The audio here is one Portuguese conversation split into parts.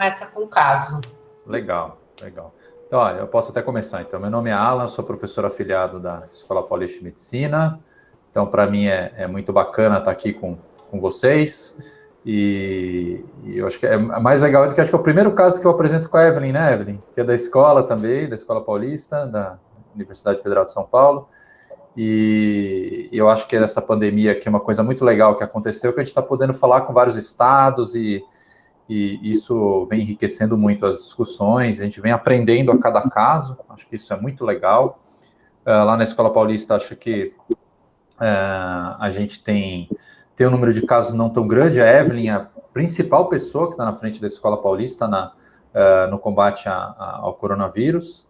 começa com o caso. Legal, legal. Então, olha, eu posso até começar. Então, meu nome é Alan, sou professor afiliado da Escola Paulista de Medicina. Então, para mim é muito bacana estar aqui com vocês. E eu acho que é mais legal do que acho que é o primeiro caso que eu apresento com a Evelyn, né, Evelyn? Que é da escola também, da Escola Paulista, da Universidade Federal de São Paulo. E eu acho que essa pandemia aqui é uma coisa muito legal que aconteceu, que a gente está podendo falar com vários estados e isso vem enriquecendo muito as discussões, a gente vem aprendendo a cada caso, acho que isso é muito legal. Lá na Escola Paulista, acho que a gente tem um número de casos não tão grande, a Evelyn é a principal pessoa que está na frente da Escola Paulista no combate ao coronavírus,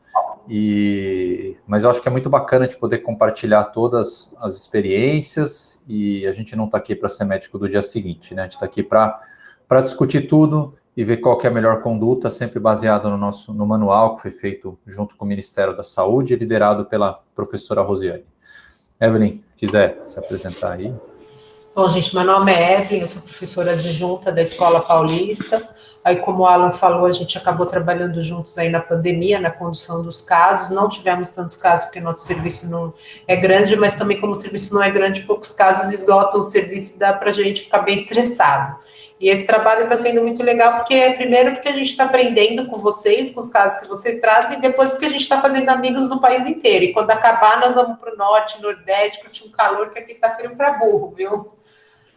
mas eu acho que é muito bacana de poder compartilhar todas as experiências, e a gente não está aqui para ser médico do dia seguinte, né? A gente está aqui para discutir tudo e ver qual que é a melhor conduta, sempre baseado no manual que foi feito junto com o Ministério da Saúde, liderado pela professora Rosiane. Evelyn, quiser se apresentar aí. Bom, gente, meu nome é Evelyn, eu sou professora adjunta da Escola Paulista. Aí, como o Alan falou, a gente acabou trabalhando juntos aí na pandemia, na condução dos casos. Não tivemos tantos casos, porque nosso serviço não é grande, mas também como o serviço não é grande, poucos casos esgotam o serviço e dá para a gente ficar bem estressado. E esse trabalho está sendo muito legal, primeiro porque a gente está aprendendo com vocês, com os casos que vocês trazem, e depois porque a gente está fazendo amigos no país inteiro. E quando acabar, nós vamos para o norte, nordeste, curtir um calor, que aqui está frio para burro, viu?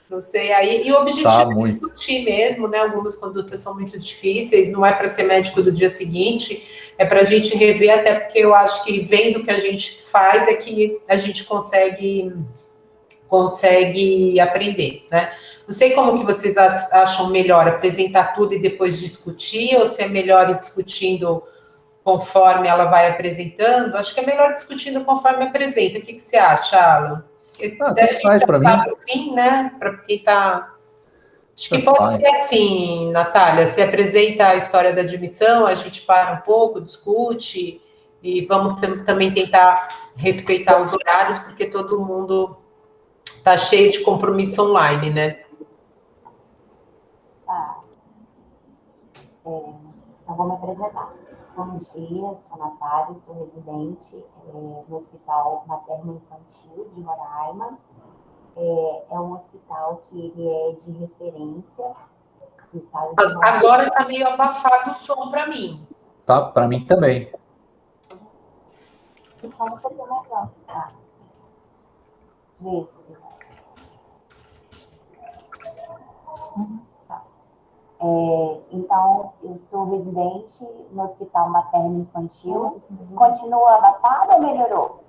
Não sei aí. E o objetivo é discutir mesmo, né? Algumas condutas são muito difíceis, não é para ser médico do dia seguinte, é para a gente rever, até porque eu acho que vendo o que a gente faz é que a gente consegue aprender, né? Não sei como que vocês acham melhor, apresentar tudo e depois discutir, ou se é melhor ir discutindo conforme ela vai apresentando. Acho que é melhor discutindo conforme apresenta. O que você acha, Alan? Tanto faz para mim. No fim, né? Para quem está... Acho que pode ser assim, Natália, se apresenta a história da admissão, a gente para um pouco, discute, e vamos também tentar respeitar os horários, porque todo mundo está cheio de compromisso online, né? Então, vou me apresentar. Bom dia, sou Natália, sou residente no Hospital Materno Infantil de Roraima. É um hospital que ele é de referência do estado de Roraima. Agora está meio abafado o som para mim. Tá, para mim também. Fala um pouquinho mais alto, tá? Vê se... Tá. Então, eu sou residente no Hospital Materno Infantil. Continua abafado ou melhorou?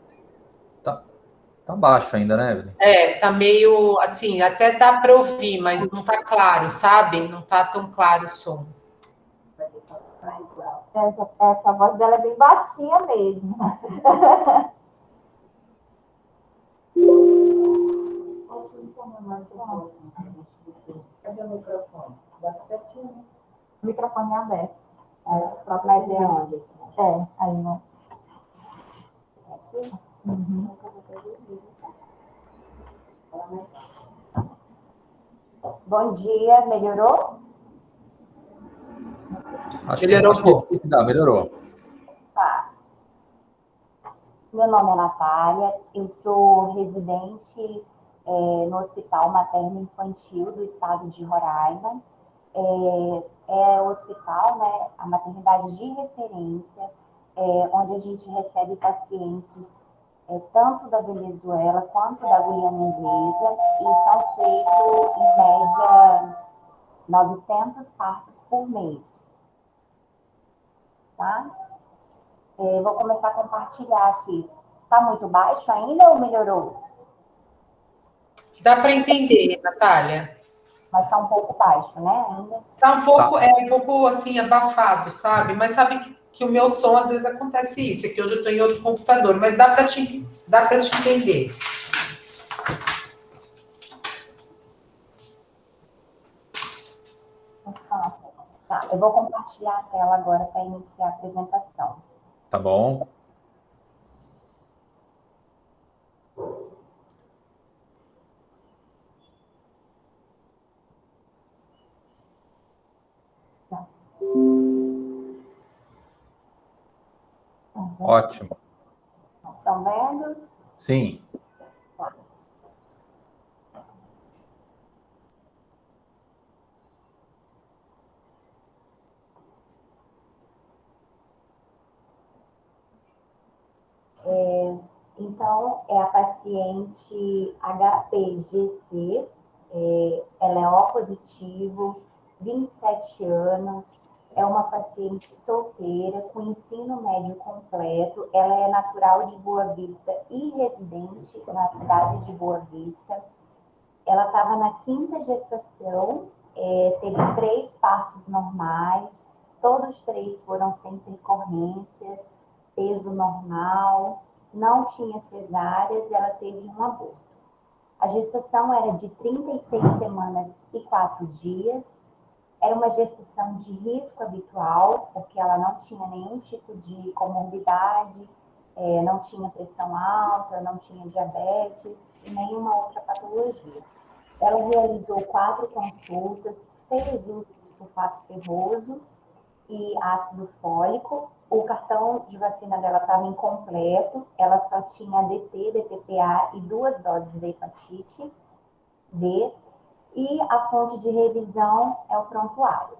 Tá baixo ainda, né, Evelyn? Tá meio assim, até dá para ouvir, mas não tá claro, sabe? Não tá tão claro o som. Essa voz dela é bem baixinha mesmo. Cadê o microfone? Bota pertinho. O microfone é aberto. Mas é onde? Aí não. Aqui? Uhum. Bom dia, melhorou? Melhorou um pouco. Melhorou. Tá. Meu nome é Natália, eu sou residente no Hospital Materno Infantil do estado de Roraima. É o hospital, né, a maternidade de referência, onde a gente recebe pacientes tanto da Venezuela quanto da Guiana Inglesa, e são feitos, em média, 900 partos por mês. Tá? Vou começar a compartilhar aqui. Tá muito baixo ainda ou melhorou? Dá para entender, Natália. Mas tá um pouco baixo, né? Ainda. Tá um pouco assim, abafado, sabe? Mas sabe que o meu som às vezes acontece isso, é que hoje eu estou em outro computador, mas dá para te entender. Tá, eu vou compartilhar a tela agora para iniciar a apresentação. Tá bom. Tá. Ótimo. Estão vendo? Sim. Então, é a paciente HPGC, ela é O positivo, 27 anos, é uma paciente solteira, com ensino médio completo, ela é natural de Boa Vista e residente na cidade de Boa Vista. Ela estava na 5ª gestação, teve 3 partos normais, todos 3 foram sem intercorrências, peso normal, não tinha cesáreas, ela teve um aborto. A gestação era de 36 semanas e 4 dias, era uma gestação de risco habitual, porque ela não tinha nenhum tipo de comorbidade, não tinha pressão alta, não tinha diabetes e nenhuma outra patologia. Ela realizou 4 consultas, fez uso de sulfato ferroso e ácido fólico. O cartão de vacina dela estava incompleto, ela só tinha DT, DTPA e 2 doses de hepatite B. E a fonte de revisão é o prontuário.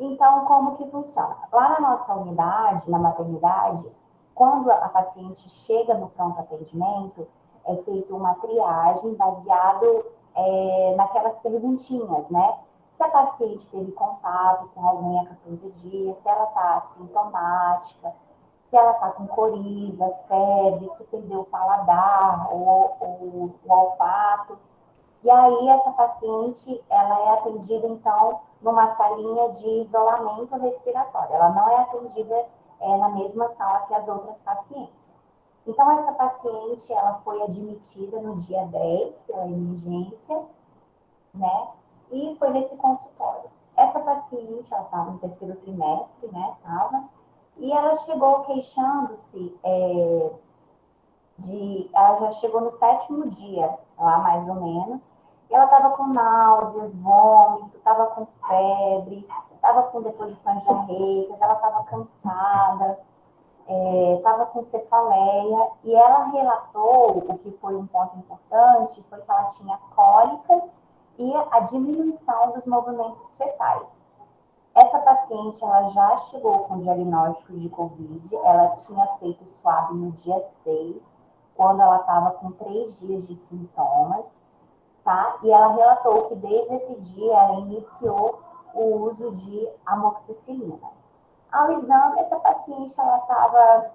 Então, como que funciona? Lá na nossa unidade, na maternidade, quando a paciente chega no pronto atendimento, é feita uma triagem baseado naquelas perguntinhas, né? Se a paciente teve contato com alguém há 14 dias, se ela está assintomática, se ela está com coriza, febre, se perdeu o paladar ou o olfato. E aí, essa paciente, ela é atendida, então, numa salinha de isolamento respiratório. Ela não é atendida na mesma sala que as outras pacientes. Então, essa paciente, ela foi admitida no dia 10 pela emergência, né? E foi nesse consultório. Essa paciente, ela estava no 3º trimestre, né? E ela chegou queixando-se ela já chegou no 7º dia, lá mais ou menos, e ela estava com náuseas, vômito, estava com febre, estava com deposições diarreicas, ela estava cansada, estava com cefaleia, e ela relatou, o que foi um ponto importante, foi que ela tinha cólicas e a diminuição dos movimentos fetais. Essa paciente, ela já chegou com diagnóstico de COVID, ela tinha feito swab no dia 6, quando ela estava com 3 dias de sintomas, tá? E ela relatou que desde esse dia ela iniciou o uso de amoxicilina. Ao exame, essa paciente, ela estava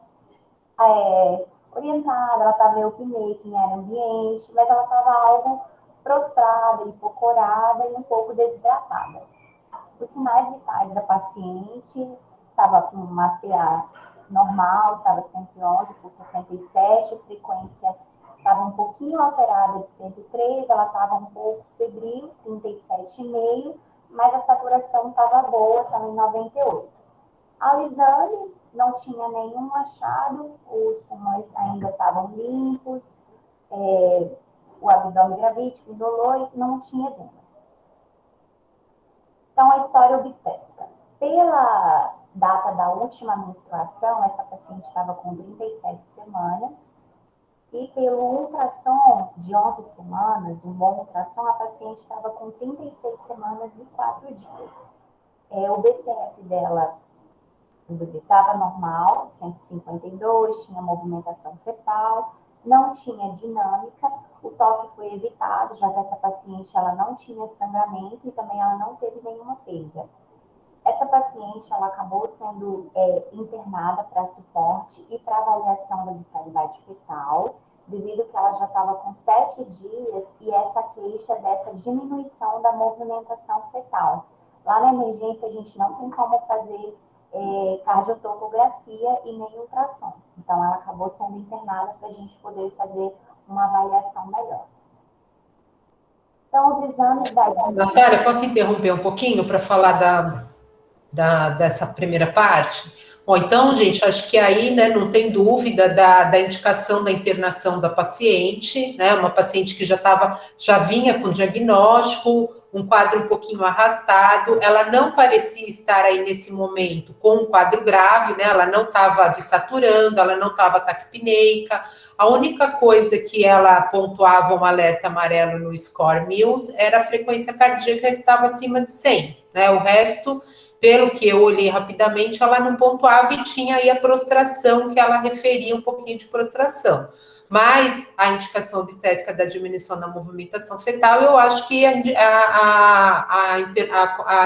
orientada, ela estava eupneica em área ambiente, mas ela estava algo prostrada, hipocorada e um pouco desidratada. Os sinais vitais da paciente estava com uma PA normal, estava 111 por 67, a frequência estava um pouquinho alterada de 103, ela estava um pouco febril, 37,5, mas a saturação estava boa, estava em 98. Ao exame, não tinha nenhum achado, os pulmões ainda estavam limpos, o abdômen gravídico, indolor, e não tinha edema. Então, a história obstétrica. Pela data da última menstruação, essa paciente estava com 37 semanas, e pelo ultrassom de 11 semanas, um bom ultrassom, a paciente estava com 36 semanas e 4 dias. O BCF dela estava normal, 152, tinha movimentação fetal, não tinha dinâmica, o toque foi evitado, já que essa paciente ela não tinha sangramento e também ela não teve nenhuma perda. Essa paciente ela acabou sendo internada para suporte e para avaliação da vitalidade fetal, devido que ela já estava com 7 dias e essa queixa dessa diminuição da movimentação fetal. Lá na emergência a gente não tem como fazer cardiotocografia e nem ultrassom. Então, ela acabou sendo internada para a gente poder fazer uma avaliação melhor. Então, os exames da... Natália, posso interromper um pouquinho para falar dessa primeira parte? Bom, então, gente, acho que aí, né, não tem dúvida da indicação da internação da paciente, né, uma paciente que já vinha com diagnóstico, um quadro um pouquinho arrastado, ela não parecia estar aí nesse momento com um quadro grave, né? Ela não estava desaturando, ela não estava taquipneica. A única coisa que ela pontuava um alerta amarelo no score Mills era a frequência cardíaca que estava acima de 100, né? O resto, pelo que eu olhei rapidamente, ela não pontuava e tinha aí a prostração que ela referia, um pouquinho de prostração. Mas a indicação obstétrica da diminuição da movimentação fetal, eu acho que a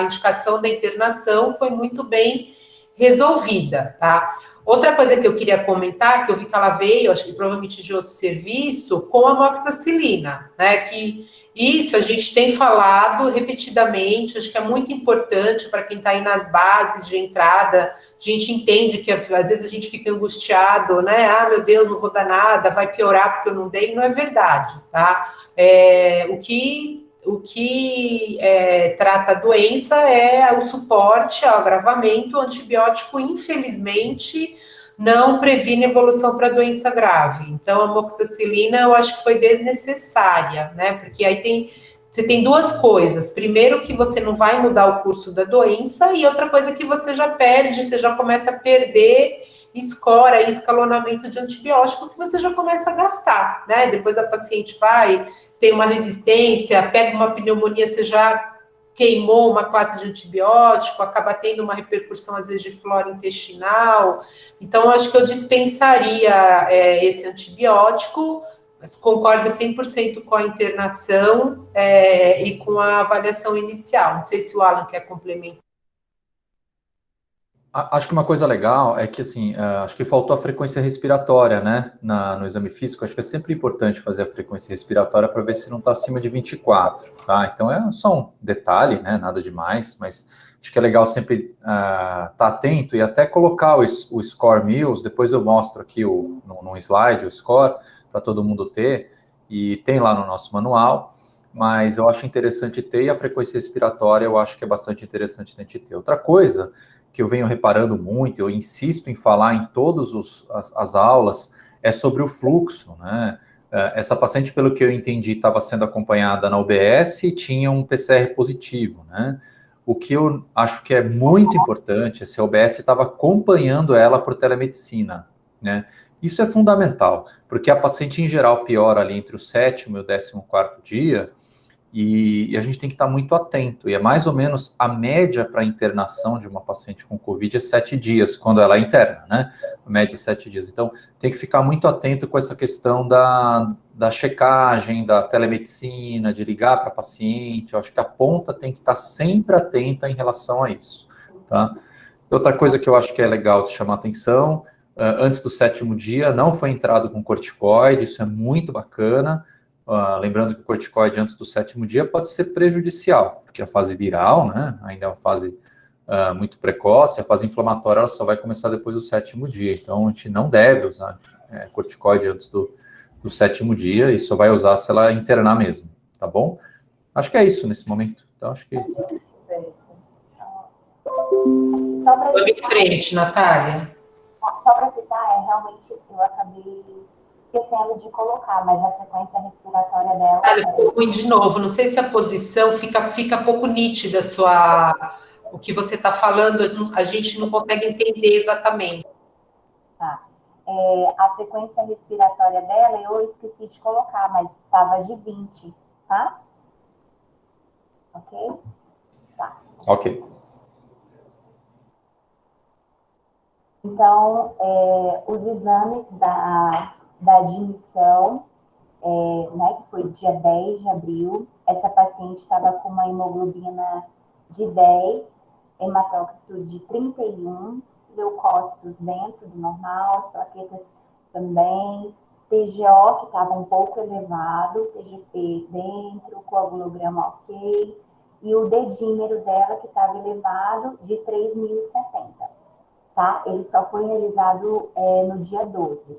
indicação da internação foi muito bem resolvida, tá? Outra coisa que eu queria comentar, que eu vi que ela veio, acho que provavelmente de outro serviço, com a amoxicilina, né? Que isso a gente tem falado repetidamente, acho que é muito importante para quem está aí nas bases de entrada. A gente entende que às vezes a gente fica angustiado, né? Ah, meu Deus, não vou dar nada, vai piorar porque eu não dei. Não é verdade, tá? O que trata a doença é o suporte ao agravamento. O antibiótico, infelizmente, não previne evolução para doença grave. Então, a amoxicilina eu acho que foi desnecessária, né? Porque aí você tem duas coisas. Primeiro, que você não vai mudar o curso da doença, e outra coisa que você já perde, você já começa a perder score e escalonamento de antibiótico que você já começa a gastar, né? Depois a paciente tem uma resistência, pega uma pneumonia, você já queimou uma classe de antibiótico, acaba tendo uma repercussão, às vezes, de flora intestinal. Então, acho que eu dispensaria esse antibiótico, mas concordo 100% com a internação e com a avaliação inicial. Não sei se o Alan quer complementar. Acho que uma coisa legal é que, assim, acho que faltou a frequência respiratória, né, no exame físico. Acho que é sempre importante fazer a frequência respiratória para ver se não está acima de 24, tá? Então, é só um detalhe, né, nada demais, mas acho que é legal sempre estar atento e até colocar o score Mills. Depois eu mostro aqui num slide o score para todo mundo ter, e tem lá no nosso manual, mas eu acho interessante ter, e a frequência respiratória eu acho que é bastante interessante a gente ter. Outra coisa que eu venho reparando muito, eu insisto em falar em todas as aulas, é sobre o fluxo, né? Essa paciente, pelo que eu entendi, estava sendo acompanhada na UBS e tinha um PCR positivo, né? O que eu acho que é muito importante é se a UBS estava acompanhando ela por telemedicina, né? Isso é fundamental, porque a paciente, em geral, piora ali entre o 7º e o 14º dia, e a gente tem que estar muito atento. E é mais ou menos a média para internação de uma paciente com Covid é 7 dias, quando ela é interna, né? A média é 7 dias. Então, tem que ficar muito atento com essa questão da checagem, da telemedicina, de ligar para a paciente. Eu acho que a ponta tem que estar sempre atenta em relação a isso, tá? Outra coisa que eu acho que é legal de chamar atenção, antes do 7º dia, não foi entrado com corticoide, isso é muito bacana. Lembrando que o corticoide antes do 7º dia pode ser prejudicial, porque a fase viral, né, ainda é uma fase muito precoce, a fase inflamatória ela só vai começar depois do 7º dia, então a gente não deve usar corticoide antes do 7º dia, e só vai usar se ela internar mesmo, tá bom? Acho que é isso nesse momento, então acho que... Vamos em frente, Natália. Só para citar, realmente eu acabei esquecendo de colocar, mas a frequência respiratória dela... Ficou ruim de novo, não sei se a posição fica pouco nítida o que você está falando, a gente não consegue entender exatamente. Tá. A frequência respiratória dela eu esqueci de colocar, mas estava de 20, tá? Ok? Tá. Ok. Então, os exames da admissão, né, que foi dia 10 de abril, essa paciente estava com uma hemoglobina de 10, hematócrito de 31, leucócitos dentro do normal, as plaquetas também, TGO que estava um pouco elevado, TGP dentro, coagulograma ok, e o dedímero dela que estava elevado de 3.070. Tá? Ele só foi realizado no dia 12.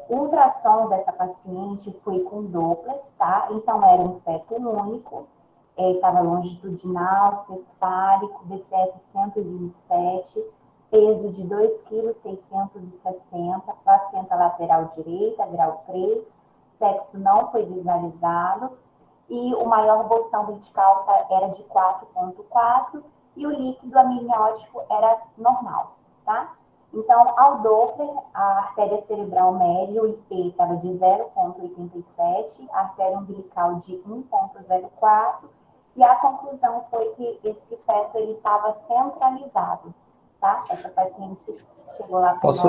O ultrassom dessa paciente foi com Doppler, tá? Então, era um feto único, estava longitudinal, cefálico, BCF 127, peso de 2,660 kg, placenta lateral direita, grau 3, sexo não foi visualizado, e o maior bolsão vertical era de 4,4 e o líquido amniótico era normal, tá? Então, ao Doppler, a artéria cerebral média, o IP, estava de 0,87, a artéria umbilical de 1,04, e a conclusão foi que esse feto estava centralizado, tá? Essa paciente chegou lá com nós.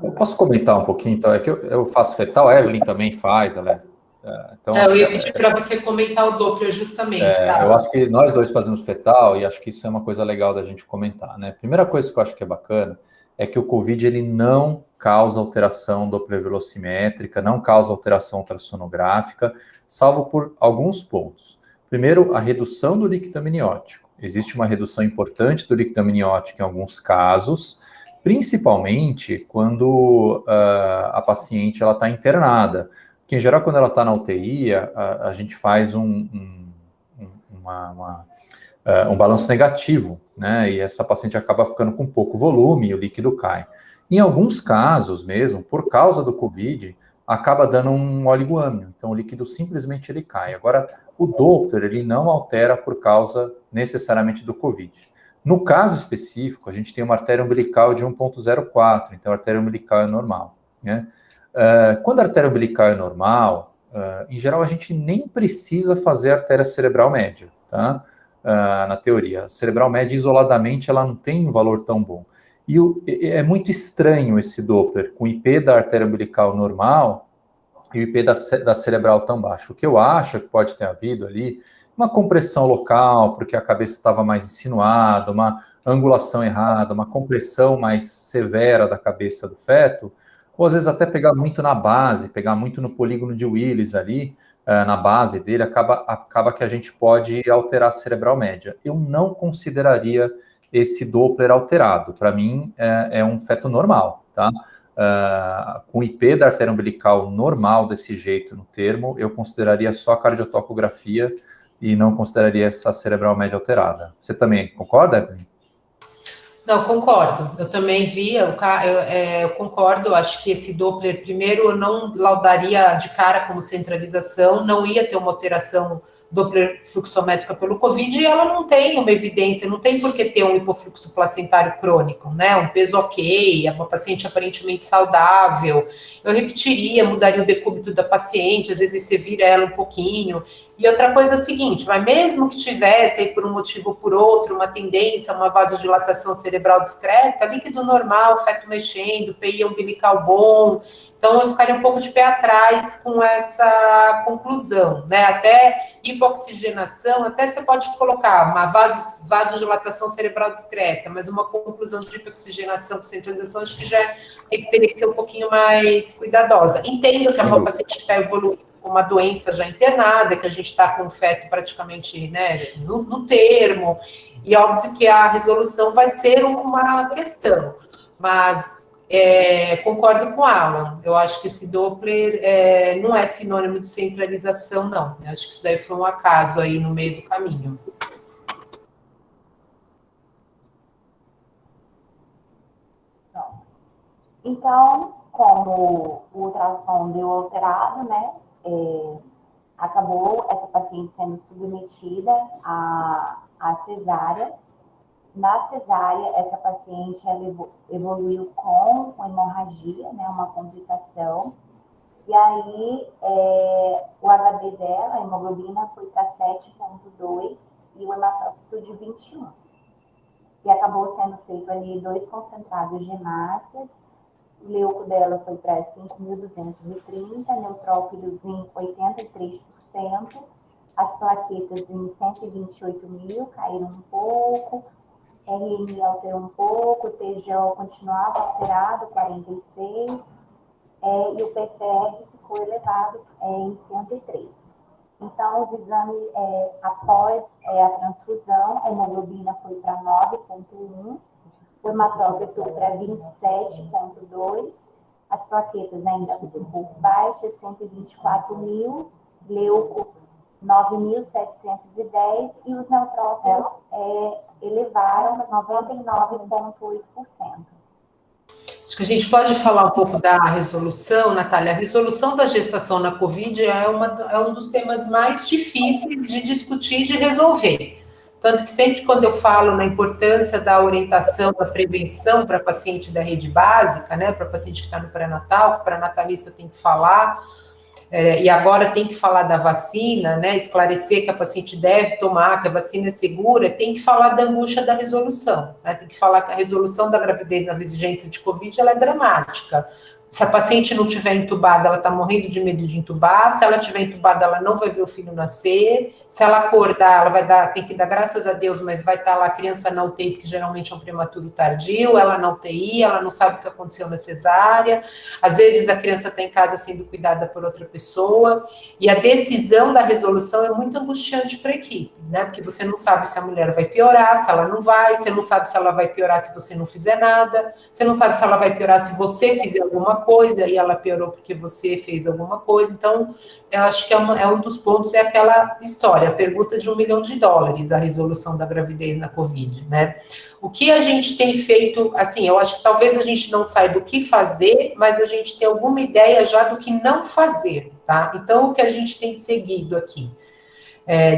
Eu posso comentar um pouquinho? Então, é que eu faço fetal, a Evelyn também faz, ela então, eu ia pedir para você comentar o Doppler justamente. Eu acho que nós dois fazemos fetal e acho que isso é uma coisa legal da gente comentar, né? Primeira coisa que eu acho que é bacana é que o COVID ele não causa alteração Doppler velocimétrica, não causa alteração ultrassonográfica, salvo por alguns pontos. Primeiro, a redução do líquido amniótico. Existe uma redução importante do líquido amniótico em alguns casos, principalmente quando a paciente está internada. Porque, em geral, quando ela está na UTI, a gente faz um balanço negativo, né? E essa paciente acaba ficando com pouco volume e o líquido cai. Em alguns casos mesmo, por causa do COVID, acaba dando um oligoâmnio, então o líquido simplesmente ele cai. Agora, o Doppler, ele não altera por causa necessariamente do COVID. No caso específico, a gente tem uma artéria umbilical de 1,04, então a artéria umbilical é normal, né? Quando a artéria umbilical é normal, em geral a gente nem precisa fazer artéria cerebral média, tá? Na teoria. A cerebral média, isoladamente, ela não tem um valor tão bom. E é muito estranho esse Doppler, com o IP da artéria umbilical normal e o IP da cerebral tão baixo. O que eu acho que pode ter havido ali, uma compressão local, porque a cabeça estava mais insinuada, uma angulação errada, uma compressão mais severa da cabeça do feto, ou às vezes até pegar muito na base, pegar muito no polígono de Willis ali, na base dele, acaba que a gente pode alterar a cerebral média. Eu não consideraria esse Doppler alterado. Para mim, é um feto normal, tá? Com IP da artéria umbilical normal desse jeito no termo, eu consideraria só a cardiotocografia e não consideraria essa cerebral média alterada. Você também concorda, Evelyn? Não, concordo. Eu também vi, eu concordo. Acho que esse Doppler, primeiro, eu não laudaria de cara como centralização, não ia ter uma alteração Doppler fluxométrica pelo Covid, e ela não tem uma evidência, não tem por que ter um hipofluxo placentário crônico, né? Um peso ok, é uma paciente aparentemente saudável. Eu repetiria, mudaria o decúbito da paciente, às vezes você vira ela um pouquinho. E outra coisa é o seguinte, mas mesmo que tivesse aí por um motivo ou por outro, uma tendência, uma vasodilatação cerebral discreta, líquido normal, feto mexendo, PI umbilical bom, então eu ficaria um pouco de pé atrás com essa conclusão, né? Até hipoxigenação, até você pode colocar uma vasodilatação cerebral discreta, mas uma conclusão de hipoxigenação com centralização, acho que já teria que ser um pouquinho mais cuidadosa. Entendo que é uma paciente que está evoluindo com uma doença já internada, que a gente está com o feto praticamente, né, no termo, e óbvio que a resolução vai ser uma questão, mas concordo com o Alan, eu acho que esse Doppler não é sinônimo de centralização, não. Eu acho que isso daí foi um acaso aí no meio do caminho. Então, como o ultrassom deu alterado, né, acabou essa paciente sendo submetida à cesárea. Na cesárea, essa paciente ela evoluiu com uma hemorragia, né, uma complicação. E aí, o HB dela, a hemoglobina, foi para 7,2 e o hematócrito de 21. E acabou sendo feito ali 2 concentrados de hemácias. O leuco dela foi para 5.230, neutrófilos em 83%, as plaquetas em 128 mil, caíram um pouco, RNI alterou um pouco, o TGO continuava alterado, 46, e o PCR ficou elevado em 103. Então, os exames após a transfusão, a hemoglobina foi para 9,1, o hematócrito para 27,2, as plaquetas ainda um pouco baixas, 124 mil, leuco 9.710 e os neutrófilos elevaram 99,8%. Acho A gente pode falar um pouco da resolução, Natália. A resolução da gestação na Covid é um dos temas mais difíceis de discutir e de resolver. Tanto que sempre quando eu falo na importância da orientação, da prevenção para paciente da rede básica, né, para paciente que está no pré-natal, que o pré-natalista tem que falar, e agora tem que falar da vacina, né, esclarecer que a paciente deve tomar, que a vacina é segura, tem que falar da angústia da resolução, né, tem que falar que a resolução da gravidez na vigência de Covid, ela é dramática. Se a paciente não estiver entubada, ela está morrendo de medo de entubar. Se ela estiver entubada, ela não vai ver o filho nascer. Se ela acordar, ela tem que dar graças a Deus, mas vai estar lá a criança na UTI, que geralmente é um prematuro tardio, ela na UTI, ela não sabe o que aconteceu na cesárea. Às vezes a criança está em casa sendo cuidada por outra pessoa. E a decisão da resolução é muito angustiante para a equipe, né? Porque você não sabe se a mulher vai piorar, se ela não vai, você não sabe se ela vai piorar se você não fizer nada, você não sabe se ela vai piorar se você fizer alguma coisa, e ela piorou porque você fez alguma coisa. Então, eu acho que é um dos pontos, é aquela história, a pergunta de $1 milhão, a resolução da gravidez na Covid, né? O que a gente tem feito, assim, eu acho que talvez a gente não saiba o que fazer, mas a gente tem alguma ideia já do que não fazer, tá? Então, o que a gente tem seguido aqui,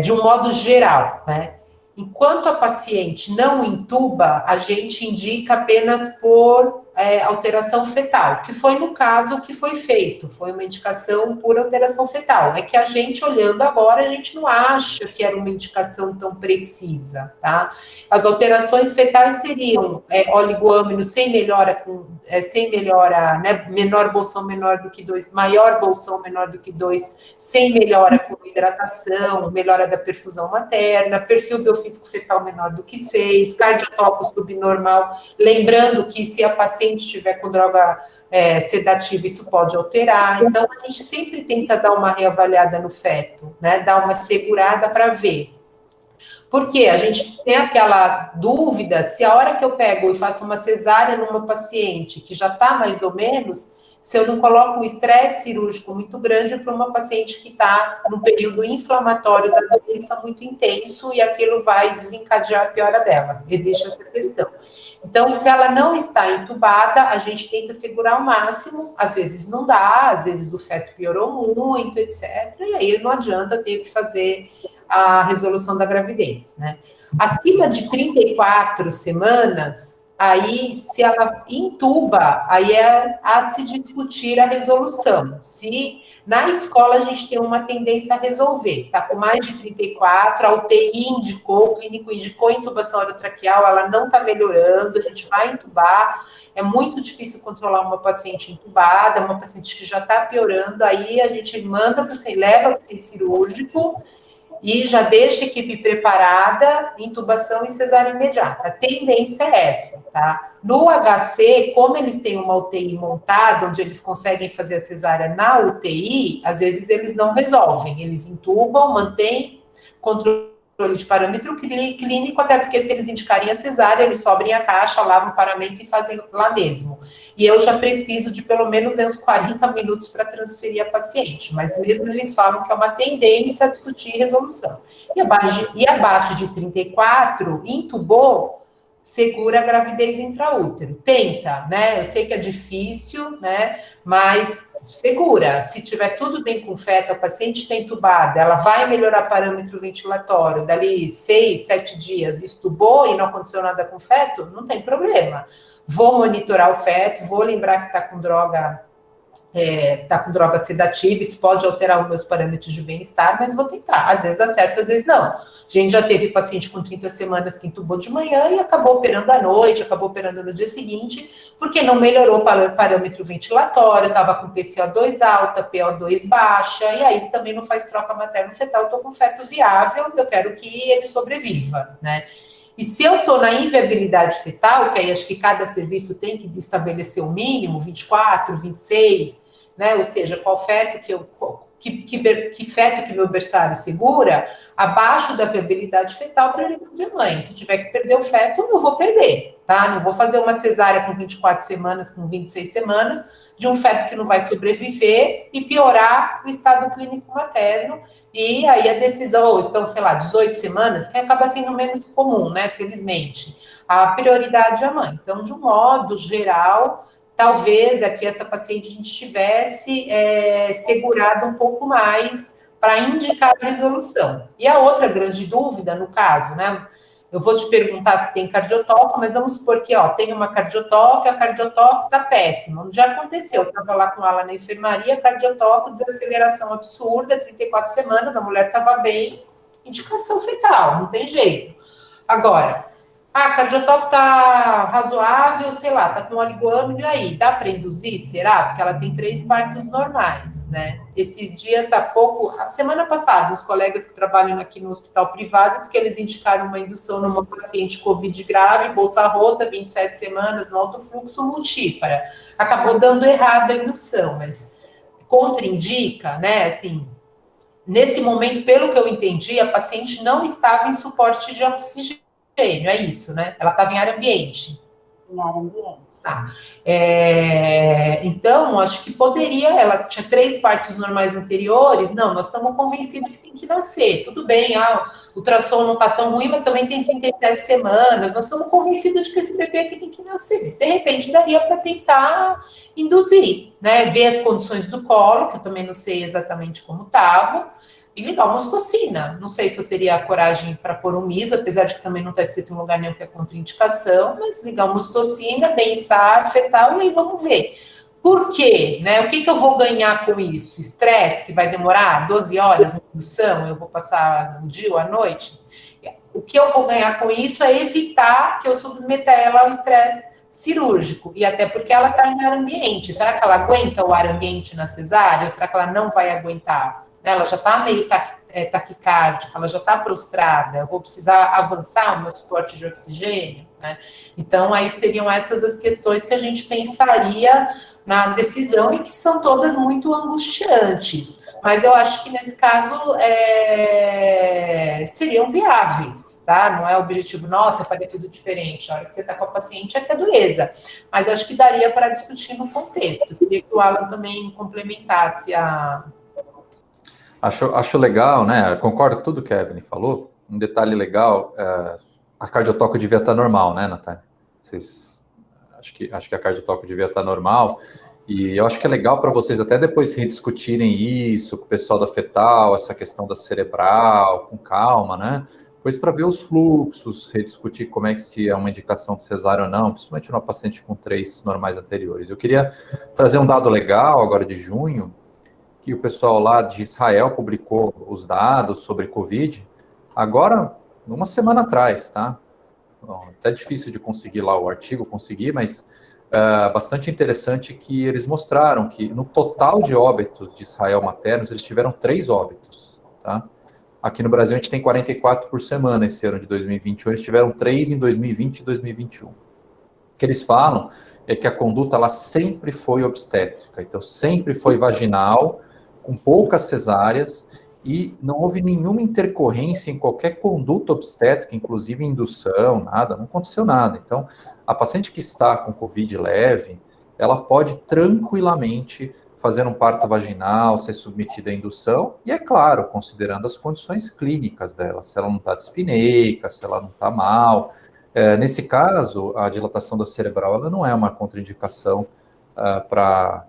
de um modo geral, né? Enquanto a paciente não intuba, a gente indica apenas por alteração fetal, que foi no caso que foi feito, foi uma indicação por alteração fetal. É que a gente, olhando agora, a gente não acha que era uma indicação tão precisa, tá? As alterações fetais seriam oligoâmino sem melhora, né, menor bolsão menor do que 2, maior bolsão menor do que 2, sem melhora com hidratação, melhora da perfusão materna, perfil biofísico fetal menor do que 6, cardiotoco subnormal, lembrando que se a paciente estiver com droga sedativa, isso pode alterar. Então, a gente sempre tenta dar uma reavaliada no feto, né? Dar uma segurada para ver. Porque a gente tem aquela dúvida se a hora que eu pego e faço uma cesárea numa paciente que já está mais ou menos, se eu não coloco um estresse cirúrgico muito grande para uma paciente que está num período inflamatório da doença muito intenso e aquilo vai desencadear a piora dela. Existe essa questão. Então, se ela não está entubada, a gente tenta segurar ao máximo, às vezes não dá, às vezes o feto piorou muito, etc. E aí não adianta, eu tenho que fazer a resolução da gravidez, né? Acima de 34 semanas, aí, se ela intuba, aí é a se discutir a resolução. Se na escola a gente tem uma tendência a resolver, tá com mais de 34, a UTI indicou, o clínico indicou intubação orotraqueal, ela não tá melhorando, a gente vai intubar. É muito difícil controlar uma paciente intubada, uma paciente que já tá piorando, aí a gente leva para o centro cirúrgico, e já deixa a equipe preparada, intubação e cesárea imediata. A tendência é essa, tá? No HC, como eles têm uma UTI montada, onde eles conseguem fazer a cesárea na UTI, às vezes eles não resolvem, eles intubam, mantêm controle de parâmetro clínico, até porque se eles indicarem a cesárea, eles sobrem a caixa, lavam o paramento e fazem lá mesmo. E eu já preciso de pelo menos uns 40 minutos para transferir a paciente, mas mesmo eles falam que é uma tendência a discutir resolução. E abaixo de 34, intubou, segura a gravidez intraútero. Tenta, né? Eu sei que é difícil, né? Mas segura. Se tiver tudo bem com o feto, a paciente está entubada, ela vai melhorar parâmetro ventilatório, dali 6, 7 dias, estubou e não aconteceu nada com o feto, não tem problema. Vou monitorar o feto, vou lembrar que está com droga sedativa, isso pode alterar os meus parâmetros de bem-estar, mas vou tentar. Às vezes dá certo, às vezes não. A gente já teve paciente com 30 semanas que intubou de manhã e acabou operando à noite, acabou operando no dia seguinte, porque não melhorou o parâmetro ventilatório, estava com PCO2 alta, PO2 baixa, e aí também não faz troca materno-fetal, estou com feto viável, eu quero que ele sobreviva, né? E se eu estou na inviabilidade fetal, que aí acho que cada serviço tem que estabelecer o mínimo, 24, 26, né? Ou seja, qual feto que feto que meu berçário segura, abaixo da viabilidade fetal para ele de mãe. Se tiver que perder o feto, eu não vou perder, tá? Não vou fazer uma cesárea com 24 semanas, com 26 semanas, de um feto que não vai sobreviver e piorar o estado clínico materno. E aí a decisão, ou então, sei lá, 18 semanas, que acaba sendo menos comum, né? Felizmente. A prioridade é a mãe. Então, de um modo geral, talvez aqui essa paciente a gente tivesse segurado um pouco mais para indicar a resolução. E a outra grande dúvida, no caso, né? Eu vou te perguntar se tem cardiotoque, mas vamos supor que, tem uma cardiotoque, a cardiotoque está péssima. Já aconteceu, eu estava lá com ela na enfermaria, cardiotoque, desaceleração absurda, 34 semanas, a mulher estava bem, indicação fetal, não tem jeito. Agora, a cardiotoque está razoável, sei lá, está com oligoâmino, aí, dá para induzir? Será? Porque ela tem 3 partos normais, né? Esses dias, a semana passada, os colegas que trabalham aqui no hospital privado, diz que eles indicaram uma indução numa paciente COVID grave, bolsa rota, 27 semanas, no alto fluxo, multípara. Acabou dando errado a indução, mas contraindica, né, assim, nesse momento, pelo que eu entendi, a paciente não estava em suporte de oxigênio, é isso, né? Ela estava em ar ambiente. Em ar ambiente. Tá. Então, acho que poderia, ela tinha 3 partos normais anteriores, não, nós estamos convencidos que tem que nascer, tudo bem, o ultrassom não está tão ruim, mas também tem 37 semanas, nós estamos convencidos de que esse bebê aqui tem que nascer. De repente, daria para tentar induzir, né, ver as condições do colo, que eu também não sei exatamente como estava, e ligar uma ocitocina. Não sei se eu teria a coragem para pôr um miso, apesar de que também não está escrito em lugar nenhum que é contraindicação, mas ligar uma ocitocina, bem-estar fetal, e aí vamos ver. Por quê? Né? O que eu vou ganhar com isso? Estresse, que vai demorar 12 horas na indução, eu vou passar o dia ou a noite? O que eu vou ganhar com isso é evitar que eu submeta ela ao estresse cirúrgico, e até porque ela está em ar ambiente. Será que ela aguenta o ar ambiente na cesárea, ou será que ela não vai aguentar? Ela já está meio taquicárdica, ela já está prostrada, eu vou precisar avançar o meu suporte de oxigênio, né? Então, aí seriam essas as questões que a gente pensaria na decisão e que são todas muito angustiantes. Mas eu acho que nesse caso seriam viáveis, tá? Não é o objetivo, nossa, faria tudo diferente. A hora que você está com a paciente é que é dureza. Mas acho que daria para discutir no contexto. Eu queria que o Alan também complementasse a... Acho legal, né? Concordo com tudo que a Evelyn falou. Um detalhe legal, a cardiotoque devia estar normal, né, Natália? Acho que a cardiotoque devia estar normal. E eu acho que é legal para vocês até depois rediscutirem isso com o pessoal da fetal, essa questão da cerebral, com calma, né? Depois para ver os fluxos, rediscutir como é que se é uma indicação de cesárea ou não, principalmente numa paciente com 3 normais anteriores. Eu queria trazer um dado legal agora de junho, que o pessoal lá de Israel publicou os dados sobre Covid, agora, uma semana atrás, tá? Bom, até difícil de conseguir lá o artigo, mas bastante interessante que eles mostraram que no total de óbitos de Israel maternos, eles tiveram 3 óbitos, tá? Aqui no Brasil a gente tem 44 por semana esse ano de 2021, eles tiveram 3 em 2020 e 2021. O que eles falam é que a conduta ela sempre foi obstétrica, então sempre foi vaginal, com poucas cesáreas, e não houve nenhuma intercorrência em qualquer conduta obstétrica, inclusive indução, nada, não aconteceu nada. Então, a paciente que está com COVID leve, ela pode tranquilamente fazer um parto vaginal, ser submetida à indução, e é claro, considerando as condições clínicas dela, se ela não está dispineica, se ela não está mal. Nesse caso, a dilatação da cerebral, ela não é uma contraindicação para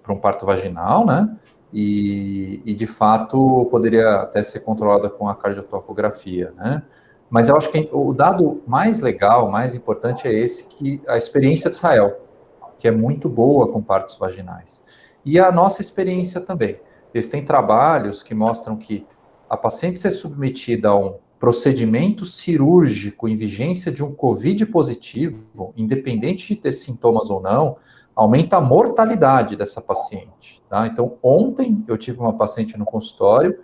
um parto vaginal, né? E, de fato, poderia até ser controlada com a cardiotocografia, né? Mas eu acho que o dado mais legal, mais importante é esse, que a experiência de Israel, que é muito boa com partos vaginais. E a nossa experiência também. Eles têm trabalhos que mostram que a paciente ser submetida a um procedimento cirúrgico em vigência de um COVID positivo, independente de ter sintomas ou não, aumenta a mortalidade dessa paciente, tá? Então, ontem eu tive uma paciente no consultório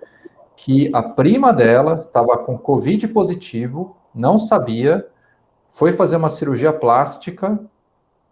que a prima dela estava com COVID positivo, não sabia, foi fazer uma cirurgia plástica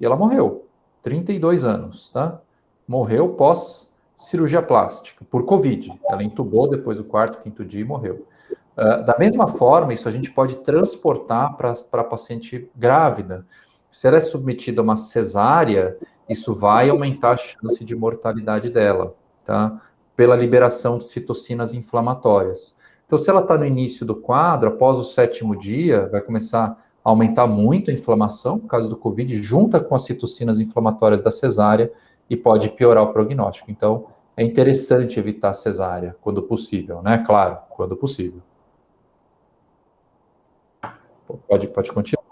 e ela morreu. 32 anos, tá? Morreu pós cirurgia plástica, por COVID. Ela entubou depois do 4º, 5º dia e morreu. Da mesma forma, isso a gente pode transportar para a paciente grávida. Se ela é submetida a uma cesárea, isso vai aumentar a chance de mortalidade dela, tá? Pela liberação de citocinas inflamatórias. Então, se ela está no início do quadro, após o 7º dia, vai começar a aumentar muito a inflamação por causa do COVID, junta com as citocinas inflamatórias da cesárea e pode piorar o prognóstico. Então, é interessante evitar a cesárea quando possível, né? Claro, quando possível. Pode continuar.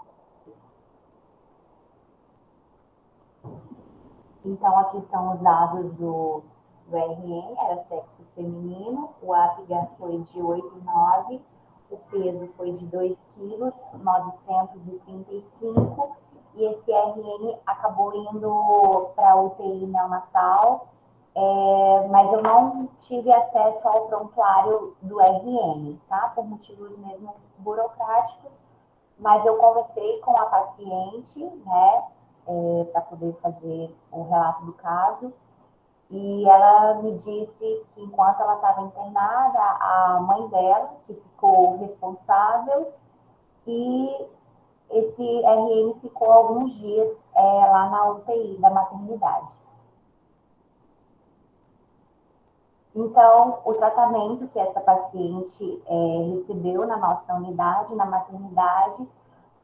Então, aqui são os dados do RN, era sexo feminino, o APGAR foi de 8,9, o peso foi de 2,935 kg, e esse RN acabou indo para a UTI neonatal, mas eu não tive acesso ao prontuário do RN, tá? Por motivos mesmo burocráticos, mas eu conversei com a paciente, né, para poder fazer o relato do caso, e ela me disse que enquanto ela estava internada, a mãe dela, que ficou responsável, e esse RN ficou alguns dias lá na UTI da maternidade. Então, o tratamento que essa paciente recebeu na nossa unidade, na maternidade,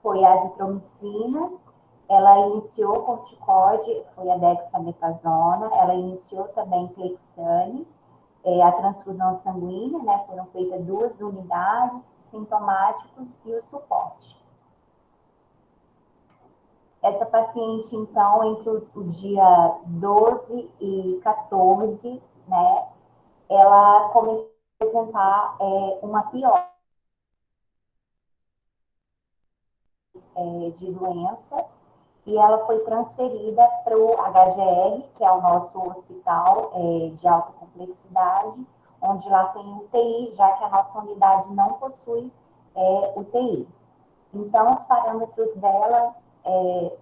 foi a azitromicina. Ela iniciou corticoide, foi a dexametasona, ela iniciou também Clexane, a transfusão sanguínea, né, foram feitas 2 unidades, sintomáticos e o suporte. Essa paciente, então, entre o dia 12 e 14, né, ela começou a apresentar uma piora de doença, e ela foi transferida para o HGR, que é o nosso hospital de alta complexidade, onde lá tem UTI, já que a nossa unidade não possui UTI. Então, os parâmetros dela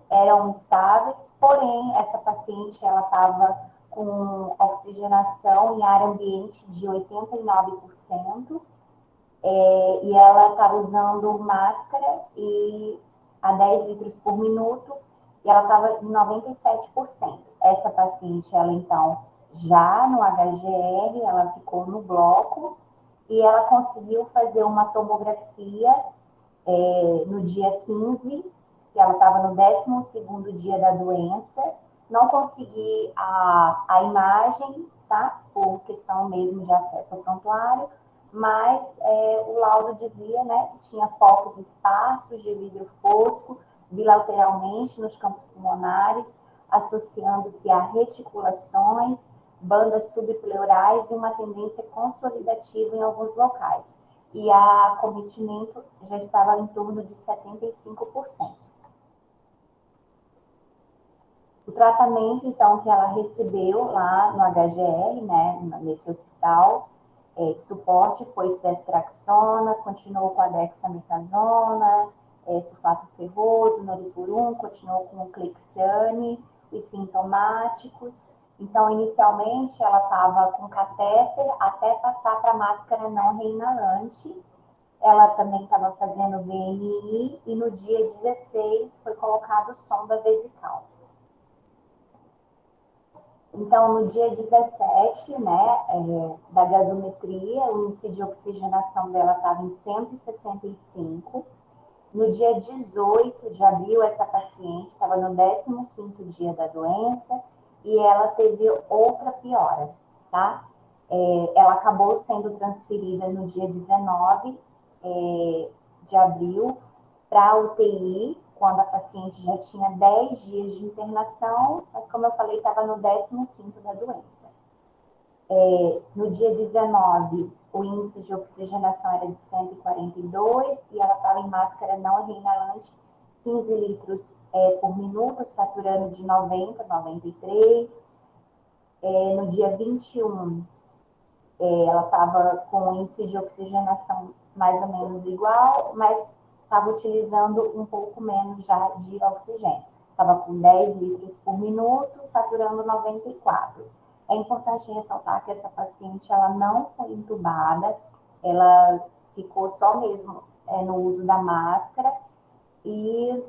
eram estáveis, porém, essa paciente ela estava com oxigenação em ar ambiente de 89%, e ela estava usando máscara a 10 litros por minuto, e ela estava em 97%. Essa paciente, ela então, já no HGR, ela ficou no bloco, e ela conseguiu fazer uma tomografia no dia 15, que ela estava no 12º dia da doença. Não consegui a imagem, tá? Por questão mesmo de acesso ao prontuário, mas o laudo dizia, né, que tinha focos esparsos de vidro fosco bilateralmente nos campos pulmonares, associando-se a reticulações, bandas subpleurais e uma tendência consolidativa em alguns locais. E a acometimento já estava em torno de 75%. O tratamento, então, que ela recebeu lá no HGR, né, nesse hospital, de suporte, foi ceftriaxona, continuou com a dexametasona, sulfato ferroso, noripurum, continuou com o Clexane, os sintomáticos. Então, inicialmente, ela estava com catéter até passar para máscara não reinalante. Ela também estava fazendo VNI e no dia 16 foi colocado sonda vesical. Então, no dia 17, né, da gasometria, o índice de oxigenação dela estava em 165. No dia 18 de abril, essa paciente estava no 15º dia da doença e ela teve outra piora, tá? Ela acabou sendo transferida no dia 19 de abril para a UTI, quando a paciente já tinha 10 dias de internação, mas como eu falei, estava no 15º da doença. No dia 19, o índice de oxigenação era de 142 e ela estava em máscara não reinalante, 15 litros por minuto, saturando de 90 a 93. No dia 21, ela estava com índice de oxigenação mais ou menos igual, mas estava utilizando um pouco menos já de oxigênio. Estava com 10 litros por minuto, saturando 94. É importante ressaltar que essa paciente ela não foi entubada, ela ficou só mesmo no uso da máscara e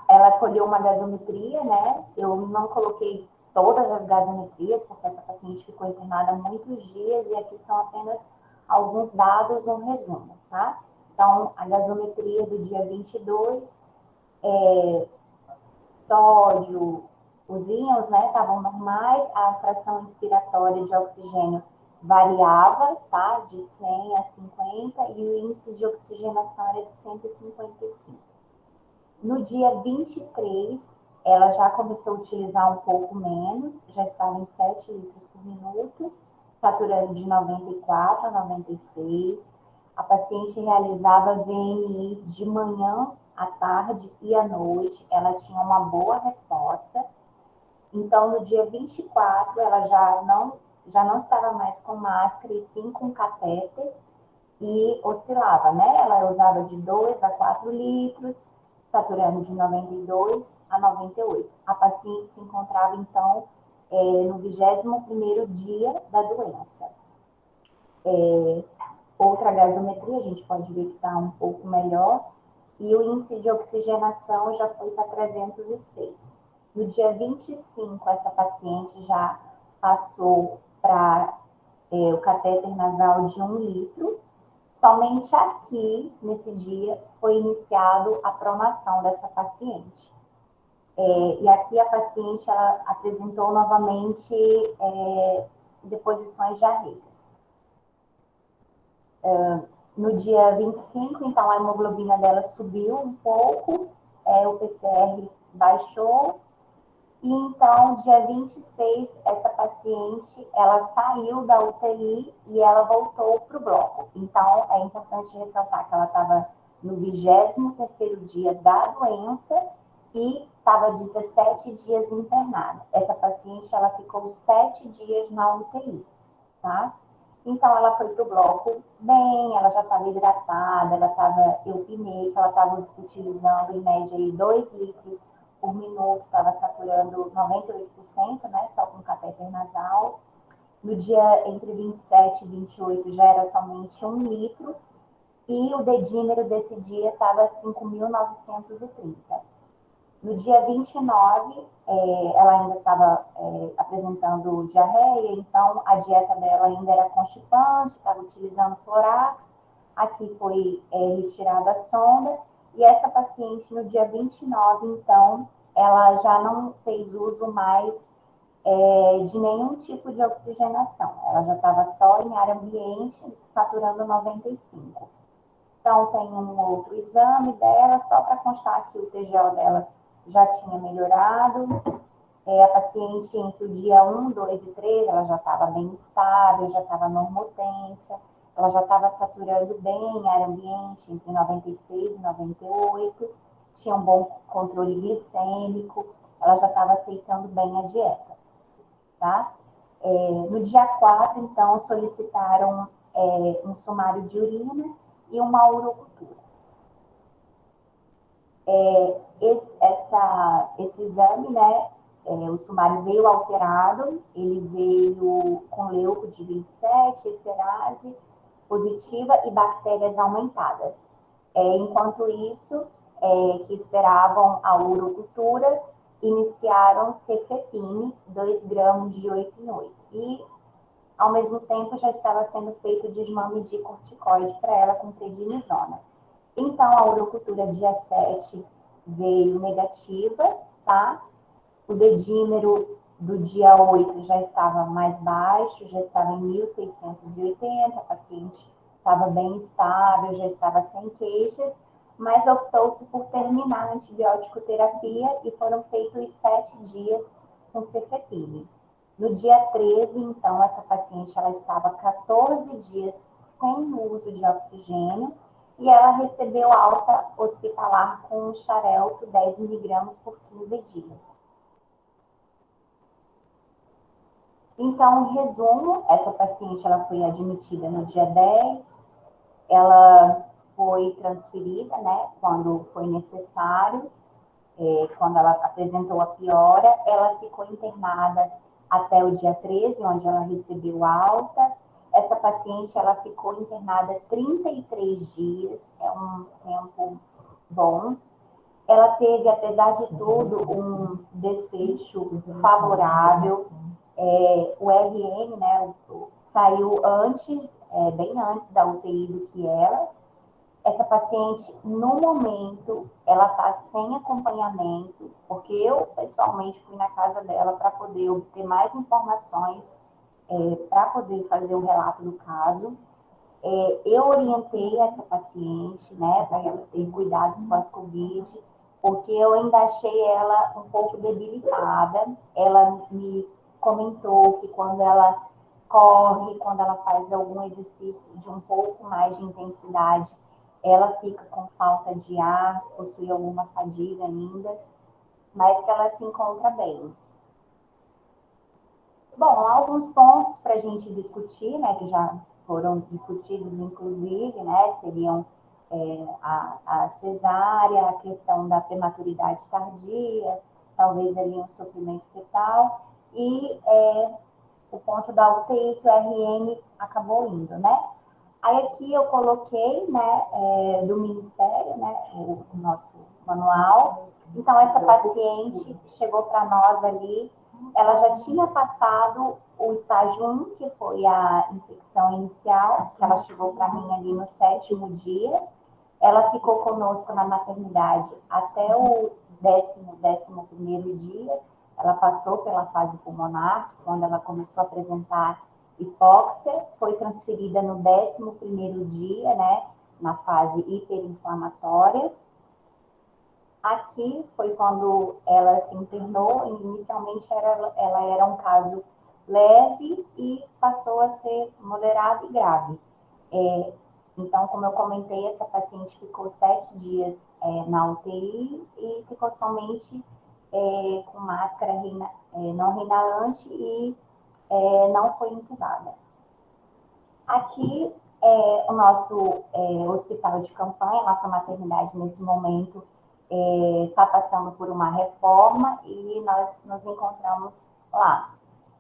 ela colheu uma gasometria, né? Eu não coloquei todas as gasometrias, porque essa paciente ficou internada há muitos dias e aqui são apenas alguns dados, um resumo, tá? Então, a gasometria do dia 22, sódio, os íons, né, estavam normais, a fração inspiratória de oxigênio variava, tá, de 100 a 50, e o índice de oxigenação era de 155. No dia 23, ela já começou a utilizar um pouco menos, já estava em 7 litros por minuto, saturando de 94 a 96. A paciente realizava VNI de manhã, à tarde e à noite, ela tinha uma boa resposta. Então, no dia 24, ela já não estava mais com máscara, e sim com catéter, e oscilava, né? Ela usava de 2 a 4 litros, saturando de 92 a 98. A paciente se encontrava, então, no 21º dia da doença. Outra gasometria, a gente pode ver que está um pouco melhor, e o índice de oxigenação já foi para 306. No dia 25, essa paciente já passou para o catéter nasal de 1 litro. Somente aqui, nesse dia, foi iniciado a pronação dessa paciente. E aqui a paciente ela apresentou novamente deposições diarreicas. No dia 25, então, a hemoglobina dela subiu um pouco, o PCR baixou, e então, dia 26, essa paciente, ela saiu da UTI e ela voltou para o bloco. Então, é importante ressaltar que ela estava no 23º dia da doença e estava 17 dias internada. Essa paciente, ela ficou 7 dias na UTI, tá? Então, ela foi para o bloco bem, ela já estava hidratada, ela estava eupneica, ela estava utilizando, em média, 2 litros por minuto, estava saturando 98%, né, só com catéter nasal. No dia entre 27 e 28 já era somente 1 litro, e o dedímero desse dia estava 5.930. No dia 29, ela ainda estava apresentando diarreia, então a dieta dela ainda era constipante, estava utilizando Florax. Aqui foi retirada a sonda, e essa paciente, no dia 29, então, ela já não fez uso mais de nenhum tipo de oxigenação. Ela já estava só em ar ambiente, saturando 95. Então, tem um outro exame dela, só para constar que o TGO dela já tinha melhorado. A paciente, entre o dia 1, 2 e 3, ela já estava bem estável, já estava normotensa, ela já estava saturando bem em ar ambiente, entre 96 e 98, tinha um bom controle glicêmico, ela já estava aceitando bem a dieta, tá? No dia 4, então, solicitaram um sumário de urina e uma urocultura. Esse exame, né, o sumário veio alterado, ele veio com leuco de 27, esterase positiva e bactérias aumentadas. Enquanto isso, que esperavam a urocultura, iniciaram cefepime, 2 gramas de 8 em 8. E, ao mesmo tempo, já estava sendo feito desmame de corticoide para ela com prednisona. Então, a urocultura dia 7 veio negativa, tá? O dedímero do dia 8 já estava mais baixo, já estava em 1.680, a paciente estava bem estável, já estava sem queixas, mas optou-se por terminar a antibiótico terapia e foram feitos 7 dias com cefepime. No dia 13, então, essa paciente ela estava 14 dias sem uso de oxigênio, e ela recebeu alta hospitalar com xarelto 10 miligramas por 15 dias. Então, em resumo, essa paciente ela foi admitida no dia 10, ela foi transferida, né, quando foi necessário, quando ela apresentou a piora, ela ficou internada até o dia 13, onde ela recebeu alta. Essa paciente, ela ficou internada 33 dias, é um tempo bom. Ela teve, apesar de tudo, um desfecho favorável. O RN, né, saiu antes, bem antes da UTI do que ela. essa paciente, no momento, ela está sem acompanhamento, porque eu, pessoalmente, fui na casa dela para poder obter mais informações, para poder fazer o relato do caso. Eu orientei essa paciente, né, para ela ter cuidados pós-Covid, porque eu ainda achei ela um pouco debilitada. Ela me comentou que quando ela corre, quando ela faz algum exercício de um pouco mais de intensidade, ela fica com falta de ar, possui alguma fadiga ainda, mas que ela se encontra bem. Bom, há alguns pontos para a gente discutir, né, que já foram discutidos, inclusive, né, seriam a cesárea, a questão da prematuridade tardia, talvez ali um sofrimento fetal, e o ponto da UTI que o RN acabou indo, né? Aí aqui eu coloquei, né, do Ministério, né, o nosso manual. Então, essa paciente chegou para nós ali, ela já tinha passado o estágio 1, que foi a infecção inicial, que ela chegou para mim ali no 7º dia. Ela ficou conosco na maternidade até o 11º dia. Ela passou pela fase pulmonar, quando ela começou a apresentar hipóxia, foi transferida no 11º dia, né, na fase hiperinflamatória. Aqui foi quando ela se internou, inicialmente ela era um caso leve e passou a ser moderado e grave. Então, como eu comentei, essa paciente ficou 7 dias na UTI e ficou somente com máscara não reinalante e não foi intubada. Aqui o nosso hospital de campanha, nossa maternidade nesse momento está passando por uma reforma e nós nos encontramos lá.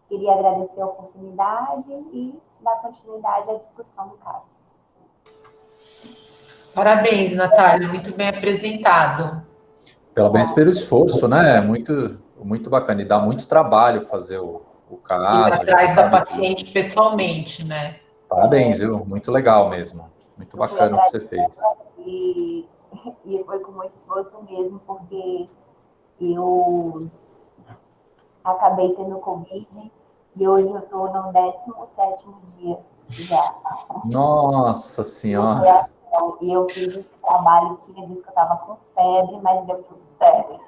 Queria agradecer a oportunidade e dar continuidade à discussão do caso. Parabéns, Natália, muito bem apresentado. Parabéns pelo esforço, né? Muito, muito bacana. E dá muito trabalho fazer o caso. Ir atrás da paciente pessoalmente, né? Parabéns, viu? Muito legal mesmo. Muito bacana o que você fez. E foi com muito esforço mesmo, porque eu acabei tendo Covid e hoje eu estou no 17º dia já. Nossa Senhora! E eu fiz esse trabalho, tinha dito que eu estava com febre, mas deu tudo certo.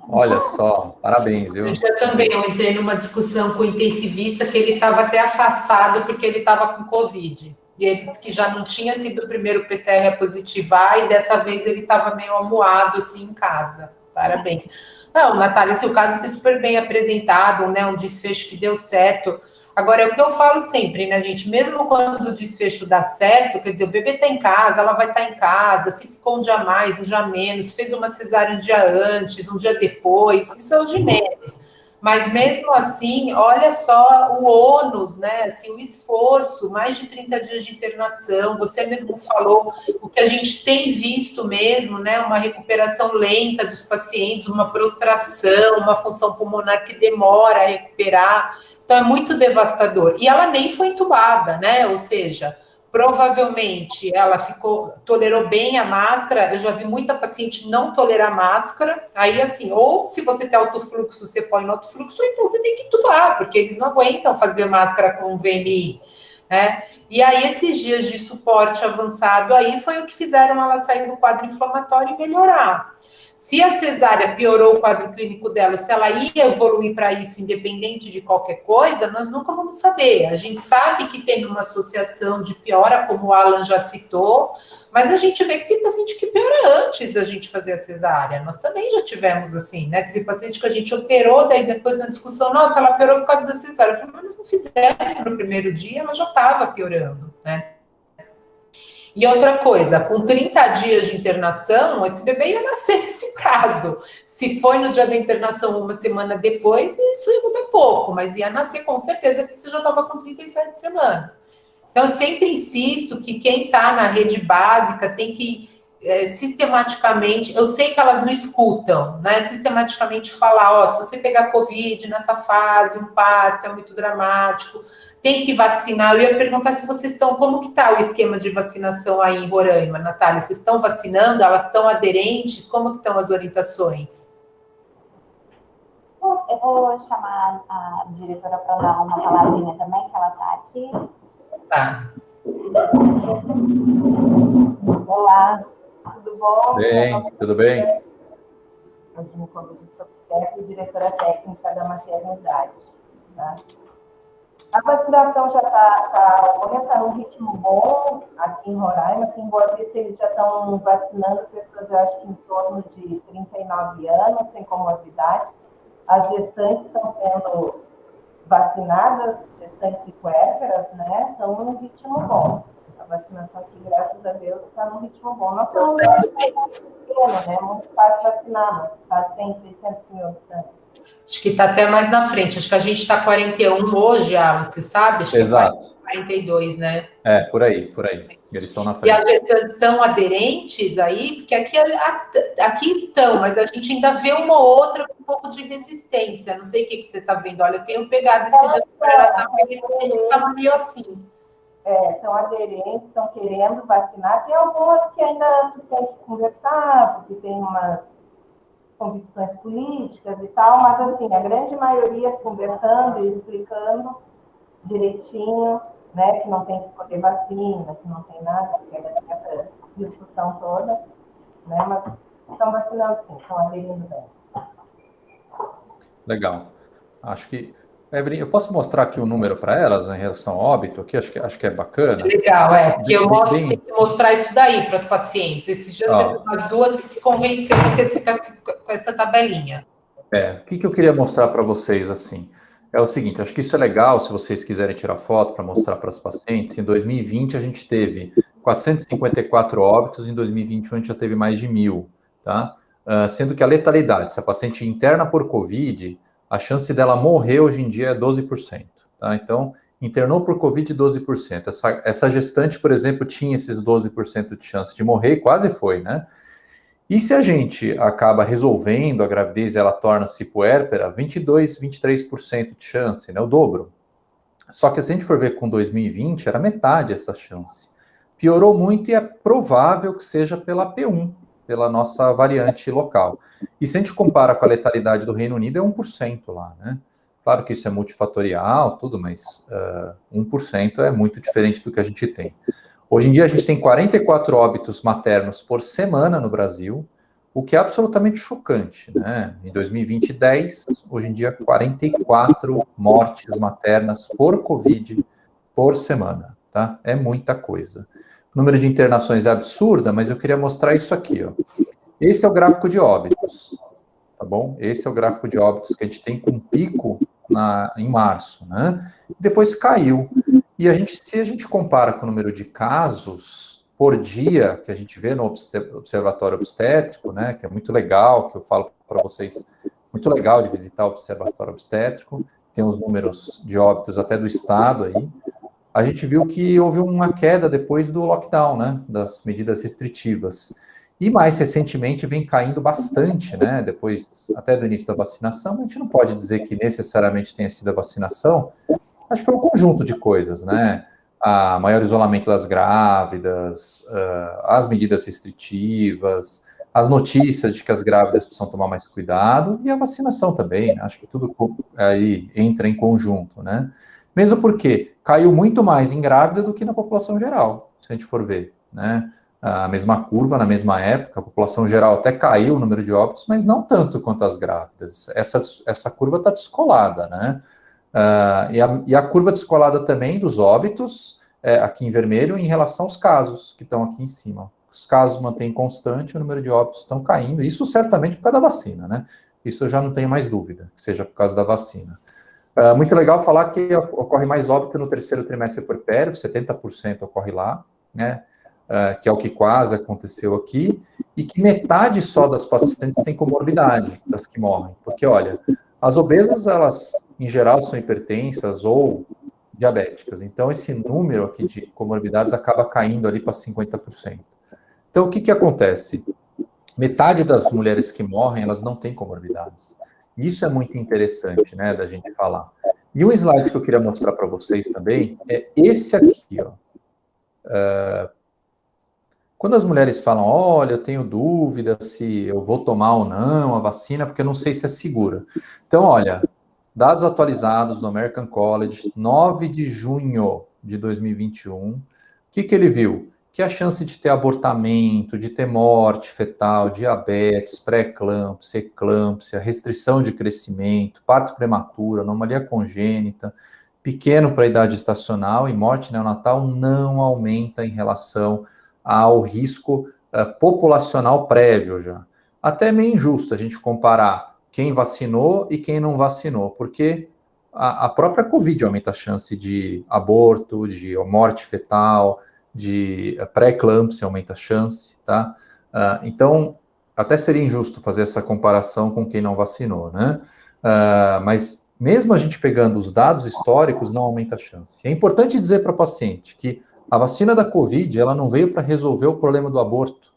Olha só, parabéns, viu? Eu também entrei numa discussão com o intensivista que ele estava até afastado porque ele estava com Covid. E ele disse que já não tinha sido o primeiro PCR a positivar e dessa vez ele estava meio amuado assim em casa. Parabéns. Não, Natália, esse caso foi super bem apresentado, né? Um desfecho que deu certo. Agora, é o que eu falo sempre, né, gente? Mesmo quando o desfecho dá certo, quer dizer, o bebê está em casa, ela vai estar em casa, se ficou um dia mais, um dia menos, fez uma cesárea um dia antes, um dia depois, isso é o de menos. Mas mesmo assim, olha só o ônus, né? Assim, o esforço, mais de 30 dias de internação, você mesmo falou, o que a gente tem visto mesmo, né? Uma recuperação lenta dos pacientes, uma prostração, uma função pulmonar que demora a recuperar. Então, é muito devastador. E ela nem foi entubada, né? Ou seja, provavelmente ela tolerou bem a máscara. Eu já vi muita paciente não tolerar máscara. Aí, assim, ou se você tem alto fluxo, você põe no alto fluxo, ou então você tem que entubar, porque eles não aguentam fazer máscara com VNI, né? E aí, esses dias de suporte avançado aí foi o que fizeram ela sair do quadro inflamatório e melhorar. Se a cesárea piorou o quadro clínico dela, se ela ia evoluir para isso, independente de qualquer coisa, nós nunca vamos saber. A gente sabe que tem uma associação de piora, como o Alan já citou, mas a gente vê que tem paciente que piora antes da gente fazer a cesárea. Nós também já tivemos assim, né? Teve paciente que a gente operou, daí depois na discussão, nossa, ela piorou por causa da cesárea. Eu falei, mas nós não fizemos no primeiro dia, ela já estava piorando, né? E outra coisa, com 30 dias de internação, esse bebê ia nascer nesse prazo. Se foi no dia da internação uma semana depois, isso ia mudar pouco, mas ia nascer com certeza, porque você já estava com 37 semanas. Então, eu sempre insisto que quem está na rede básica tem que sistematicamente, eu sei que elas não escutam, né? Sistematicamente falar, ó, se você pegar Covid nessa fase, um parto é muito dramático, tem que vacinar. Eu ia perguntar se vocês estão, como que está o esquema de vacinação aí em Roraima, Natália? Vocês estão vacinando? Elas estão aderentes? Como que estão as orientações? Eu vou chamar a diretora para dar uma palavrinha também, que ela está aqui. Tá. Olá, tudo bom? Bem, tudo bem? Como diretora técnica da maternidade. Tá? A vacinação já está ocorrendo, está num ritmo bom aqui em Roraima. Aqui em Boa Vista eles já estão vacinando pessoas, eu acho que em torno de 39 anos, sem comorbidade. As gestantes estão sendo vacinadas, gestantes e puérperas, né? Estão num ritmo bom. A vacinação aqui, graças a Deus, está num ritmo bom. Nós somos pequeno, né? Muito fácil vacinar. Nosso estado tem 600 mil habitantes. Acho que está até mais na frente. Acho que a gente está 41 hoje, Alan, você sabe? Acho Exato. Que é 42, né? Por aí. Eles estão na E frente. as gestantes estão aderentes aí? Porque aqui estão, mas a gente ainda vê uma ou outra com um pouco de resistência. Não sei o que você está vendo. Olha, eu tenho pegado esse dia para a gente estava meio assim. Estão aderentes, estão querendo vacinar. Tem algumas que ainda tem que conversar, porque tem umas convicções políticas e tal, mas assim, a grande maioria conversando e explicando direitinho, né, que não tem que escolher vacina, que não tem nada, que é essa discussão toda, né, mas estão vacinando sim, estão aderindo bem. Legal. Acho que, Evelyn, eu posso mostrar aqui o número para elas em relação ao óbito aqui? Acho que é bacana. Legal, porque eu tenho que mostrar isso daí para as pacientes. Esses dias teve umas duas que se convenceram com essa tabelinha. O que eu queria mostrar para vocês, assim, é o seguinte, acho que isso é legal, se vocês quiserem tirar foto para mostrar para as pacientes. Em 2020, a gente teve 454 óbitos, em 2021 a gente já teve mais de 1.000, tá? Sendo que a letalidade, se a paciente interna por Covid, a chance dela morrer hoje em dia é 12%, tá? Então, internou por Covid, 12%. Essa gestante, por exemplo, tinha esses 12% de chance de morrer e quase foi, né? E se a gente acaba resolvendo a gravidez e ela torna-se puérpera, 22, 23% de chance, né? O dobro. Só que se a gente for ver com 2020, era metade essa chance. Piorou muito e é provável que seja pela P1, pela nossa variante local. E se a gente compara com a letalidade do Reino Unido, é 1% lá, né? Claro que isso é multifatorial, tudo, mas 1% é muito diferente do que a gente tem. Hoje em dia, a gente tem 44 óbitos maternos por semana no Brasil, o que é absolutamente chocante, né? Em 2020, 10, hoje em dia, 44 mortes maternas por Covid por semana, tá? É muita coisa. O número de internações é absurda, mas eu queria mostrar isso aqui, ó. Esse é o gráfico de óbitos, tá bom? Esse é o gráfico de óbitos que a gente tem com pico em março, né? Depois caiu. E se a gente compara com o número de casos por dia que a gente vê no Observatório Obstétrico, né? Que é muito legal, que eu falo para vocês, muito legal de visitar o Observatório Obstétrico, tem os números de óbitos até do estado aí. A gente viu que houve uma queda depois do lockdown, né, das medidas restritivas. E mais recentemente vem caindo bastante, né, depois até do início da vacinação. A gente não pode dizer que necessariamente tenha sido a vacinação, acho que foi um conjunto de coisas, né, a maior isolamento das grávidas, as medidas restritivas, as notícias de que as grávidas precisam tomar mais cuidado e a vacinação também, né? Acho que tudo aí entra em conjunto, né. Mesmo porque caiu muito mais em grávida do que na população geral, se a gente for ver, né? A mesma curva, na mesma época, a população geral até caiu o número de óbitos, mas não tanto quanto as grávidas. Essa curva está descolada, né? E a curva descolada também dos óbitos, aqui em vermelho, em relação aos casos que estão aqui em cima. Os casos mantêm constante, o número de óbitos estão caindo, isso certamente por causa da vacina, né? Isso eu já não tenho mais dúvida, que seja por causa da vacina. Muito legal falar que ocorre mais óbito no terceiro trimestre puerpério, 70% ocorre lá, né? Que é o que quase aconteceu aqui, e que metade só das pacientes tem comorbidade, das que morrem. Porque, olha, as obesas, elas, em geral, são hipertensas ou diabéticas. Então, esse número aqui de comorbidades acaba caindo ali para 50%. Então, o que acontece? Metade das mulheres que morrem, elas não têm comorbidades. Isso é muito interessante, né, da gente falar. E um slide que eu queria mostrar para vocês também é esse aqui, ó. Quando as mulheres falam, olha, eu tenho dúvida se eu vou tomar ou não a vacina, porque eu não sei se é segura. Então, olha, dados atualizados do American College, 9 de junho de 2021, o que ele viu? Que a chance de ter abortamento, de ter morte fetal, diabetes, pré-eclâmpsia, eclâmpsia, restrição de crescimento, parto prematuro, anomalia congênita, pequeno para a idade estacional e morte neonatal não aumenta em relação ao risco populacional prévio já. Até meio injusto a gente comparar quem vacinou e quem não vacinou, porque a própria Covid aumenta a chance de aborto, de morte fetal, de pré-eclâmpsia aumenta a chance, tá? Então, até seria injusto fazer essa comparação com quem não vacinou, né? Mas mesmo a gente pegando os dados históricos, não aumenta a chance. É importante dizer para o paciente que a vacina da Covid, ela não veio para resolver o problema do aborto.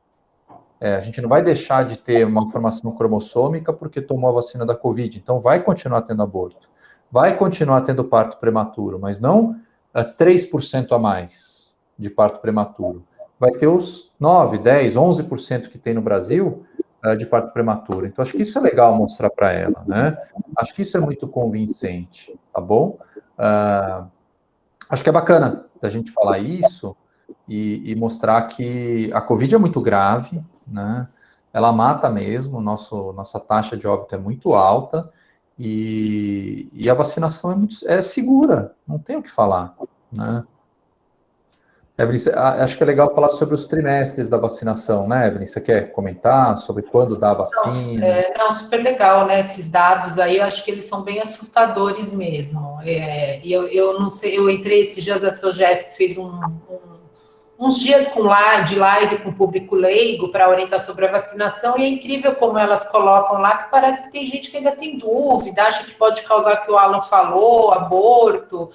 A gente não vai deixar de ter uma formação cromossômica porque tomou a vacina da Covid. Então, vai continuar tendo aborto. Vai continuar tendo parto prematuro, mas não 3% a mais de parto prematuro. Vai ter os 9, 10, 11% que tem no Brasil de parto prematuro. Então, acho que isso é legal mostrar para ela, né? Acho que isso é muito convincente, tá bom? Acho que é bacana da gente falar isso e mostrar que a Covid é muito grave, né? Ela mata mesmo, nossa taxa de óbito é muito alta e a vacinação é segura, não tem o que falar, né? Evelyn, acho que é legal falar sobre os trimestres da vacinação, né, Evelyn? Você quer comentar sobre quando dá a vacina? Não, super legal, né? Esses dados aí, eu acho que eles são bem assustadores mesmo. E eu não sei, eu entrei esses dias, a Sogesc fez uns dias de live com o público leigo para orientar sobre a vacinação, e é incrível como elas colocam lá que parece que tem gente que ainda tem dúvida, acha que pode causar o que o Alan falou, aborto.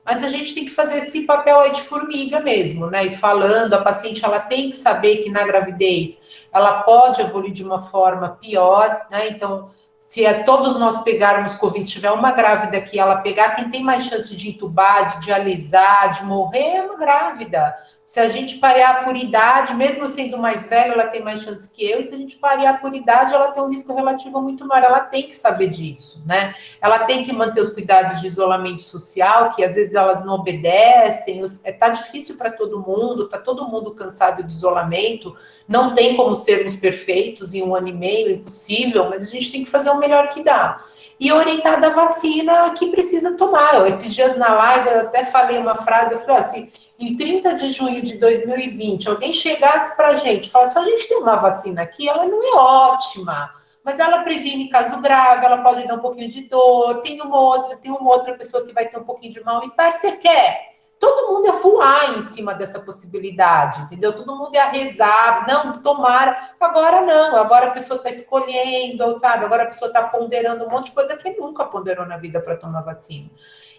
Mas a gente tem que fazer esse papel aí de formiga mesmo, né? E falando, a paciente ela tem que saber que na gravidez ela pode evoluir de uma forma pior, né? Então, se todos nós pegarmos Covid, tiver uma grávida que ela pegar, quem tem mais chance de entubar, de dialisar, de morrer é uma grávida. Se a gente parear por idade, mesmo sendo mais velha, ela tem mais chance que eu, e se a gente parear por idade, ela tem um risco relativo muito maior. Ela tem que saber disso, né? Ela tem que manter os cuidados de isolamento social, que às vezes elas não obedecem, tá difícil para todo mundo, tá todo mundo cansado de isolamento, não tem como sermos perfeitos em 1 ano e meio, impossível, mas a gente tem que fazer o melhor que dá. E orientar da vacina que precisa tomar. Esses dias na live eu até falei uma frase, eu falei assim, em 30 de junho de 2020, alguém chegasse para a gente e falasse, a gente tem uma vacina aqui, ela não é ótima, mas ela previne caso grave, ela pode dar um pouquinho de dor, tem uma outra pessoa que vai ter um pouquinho de mal-estar, você quer? Todo mundo ia voar em cima dessa possibilidade, entendeu? Todo mundo ia rezar, não, tomara. Agora não, agora a pessoa está escolhendo, sabe? Agora a pessoa está ponderando um monte de coisa que nunca ponderou na vida para tomar vacina.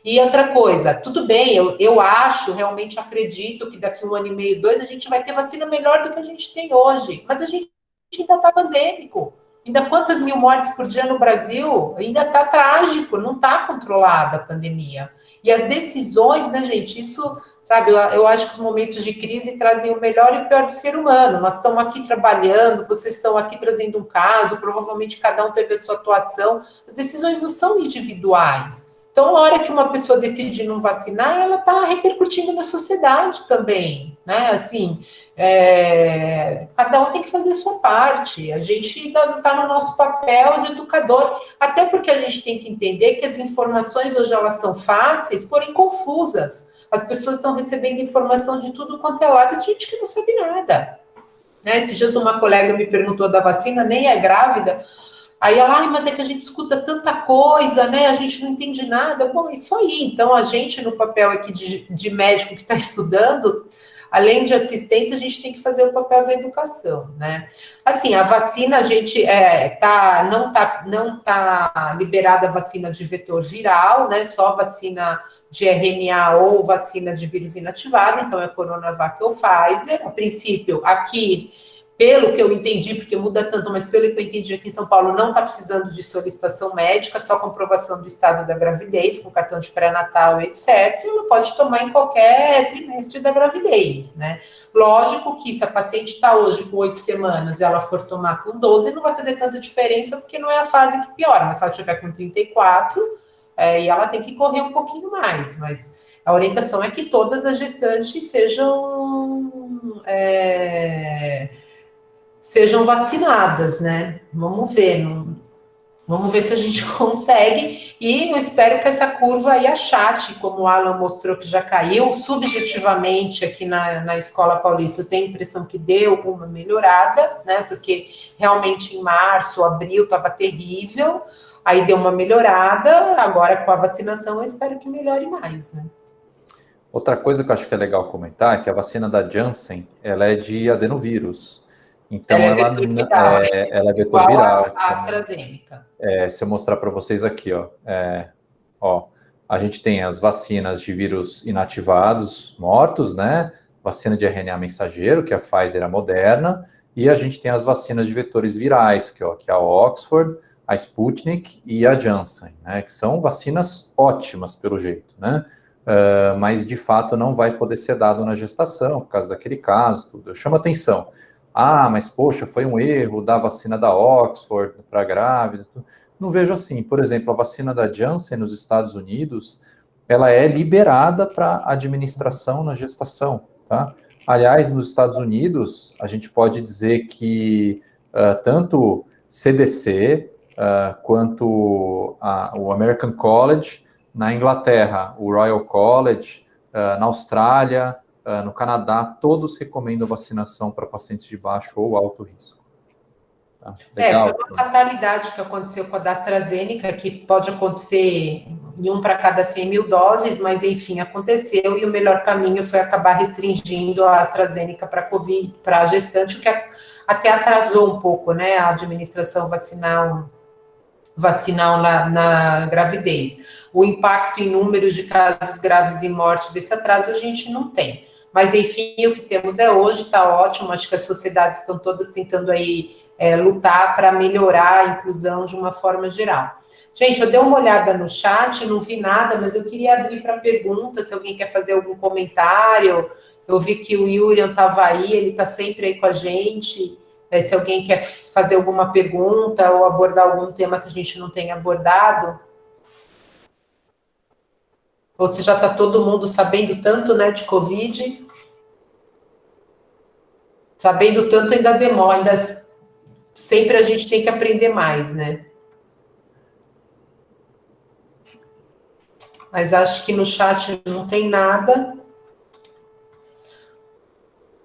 E outra coisa, tudo bem, eu acho, realmente acredito que daqui 1 ano e meio, 2, a gente vai ter vacina melhor do que a gente tem hoje, mas a gente ainda está pandêmico. Ainda quantas mil mortes por dia no Brasil? Ainda está trágico, não está controlada a pandemia. E as decisões, né, gente, isso, sabe, eu acho que os momentos de crise trazem o melhor e o pior do ser humano. Nós estamos aqui trabalhando, vocês estão aqui trazendo um caso, provavelmente cada um teve a sua atuação. As decisões não são individuais. Então, a hora que uma pessoa decide não vacinar, ela está repercutindo na sociedade também, né? Assim, cada um tem que fazer a sua parte. A gente está no nosso papel de educador, até porque a gente tem que entender que as informações hoje elas são fáceis, porém confusas. As pessoas estão recebendo informação de tudo quanto é lado, de gente que não sabe nada. Né? Esses dias uma colega me perguntou da vacina, nem é grávida. Aí ela, mas é que a gente escuta tanta coisa, né? A gente não entende nada. Bom, isso aí. Então, a gente, no papel aqui de médico que está estudando, além de assistência, a gente tem que fazer o papel da educação, né? Assim, a vacina, a gente não tá liberada a vacina de vetor viral, né? Só vacina de RNA ou vacina de vírus inativado, então é Coronavac ou Pfizer. A princípio, aqui pelo que eu entendi, porque muda tanto, mas pelo que eu entendi aqui em São Paulo, não está precisando de solicitação médica, só comprovação do estado da gravidez, com cartão de pré-natal, etc. E ela pode tomar em qualquer trimestre da gravidez, né? Lógico que se a paciente está hoje com 8 semanas e ela for tomar com 12, não vai fazer tanta diferença, porque não é a fase que piora, mas se ela tiver com 34, e ela tem que correr um pouquinho mais, mas a orientação é que todas as gestantes sejam vacinadas, né? Vamos ver, vamos ver se a gente consegue, e eu espero que essa curva aí achate, como o Alan mostrou que já caiu, subjetivamente aqui na Escola Paulista, eu tenho a impressão que deu uma melhorada, né? Porque realmente em março, abril estava terrível, aí deu uma melhorada, agora com a vacinação eu espero que melhore mais, né? Outra coisa que eu acho que é legal comentar é que a vacina da Janssen, ela é de adenovírus. Então, Ela é vetor viral, né? ela é vetor Igual viral. a AstraZeneca. Se eu mostrar para vocês aqui, ó, a gente tem as vacinas de vírus inativados, mortos, né? Vacina de RNA mensageiro, que é a Pfizer e a Moderna, e a gente tem as vacinas de vetores virais, que é a Oxford, a Sputnik e a Janssen, né? Que são vacinas ótimas, pelo jeito, né? Mas, de fato, não vai poder ser dado na gestação, por causa daquele caso, tudo. Eu chamo atenção. Mas, poxa, foi um erro da vacina da Oxford para grávida. Tudo. Não vejo assim. Por exemplo, a vacina da Janssen nos Estados Unidos, ela é liberada para administração na gestação, tá? Aliás, nos Estados Unidos, a gente pode dizer que tanto CDC quanto o American College, na Inglaterra, o Royal College, na Austrália, no Canadá, todos recomendam vacinação para pacientes de baixo ou alto risco. Tá? Legal. Foi uma fatalidade que aconteceu com a da AstraZeneca, que pode acontecer em 1 para cada 100 mil doses, mas enfim, aconteceu, e o melhor caminho foi acabar restringindo a AstraZeneca para COVID, para a gestante, o que até atrasou um pouco, né, a administração vacinal na gravidez. O impacto em números de casos graves e morte desse atraso a gente não tem. Mas, enfim, o que temos hoje, está ótimo, acho que as sociedades estão todas tentando aí lutar para melhorar a inclusão de uma forma geral. Gente, eu dei uma olhada no chat, não vi nada, mas eu queria abrir para pergunta, se alguém quer fazer algum comentário. Eu vi que o Yurian estava aí, ele está sempre aí com a gente. Se alguém quer fazer alguma pergunta ou abordar algum tema que a gente não tenha abordado. Ou se já está todo mundo sabendo tanto, né, de Covid. Sabendo tanto ainda demora, ainda sempre a gente tem que aprender mais, né? Mas acho que no chat não tem nada.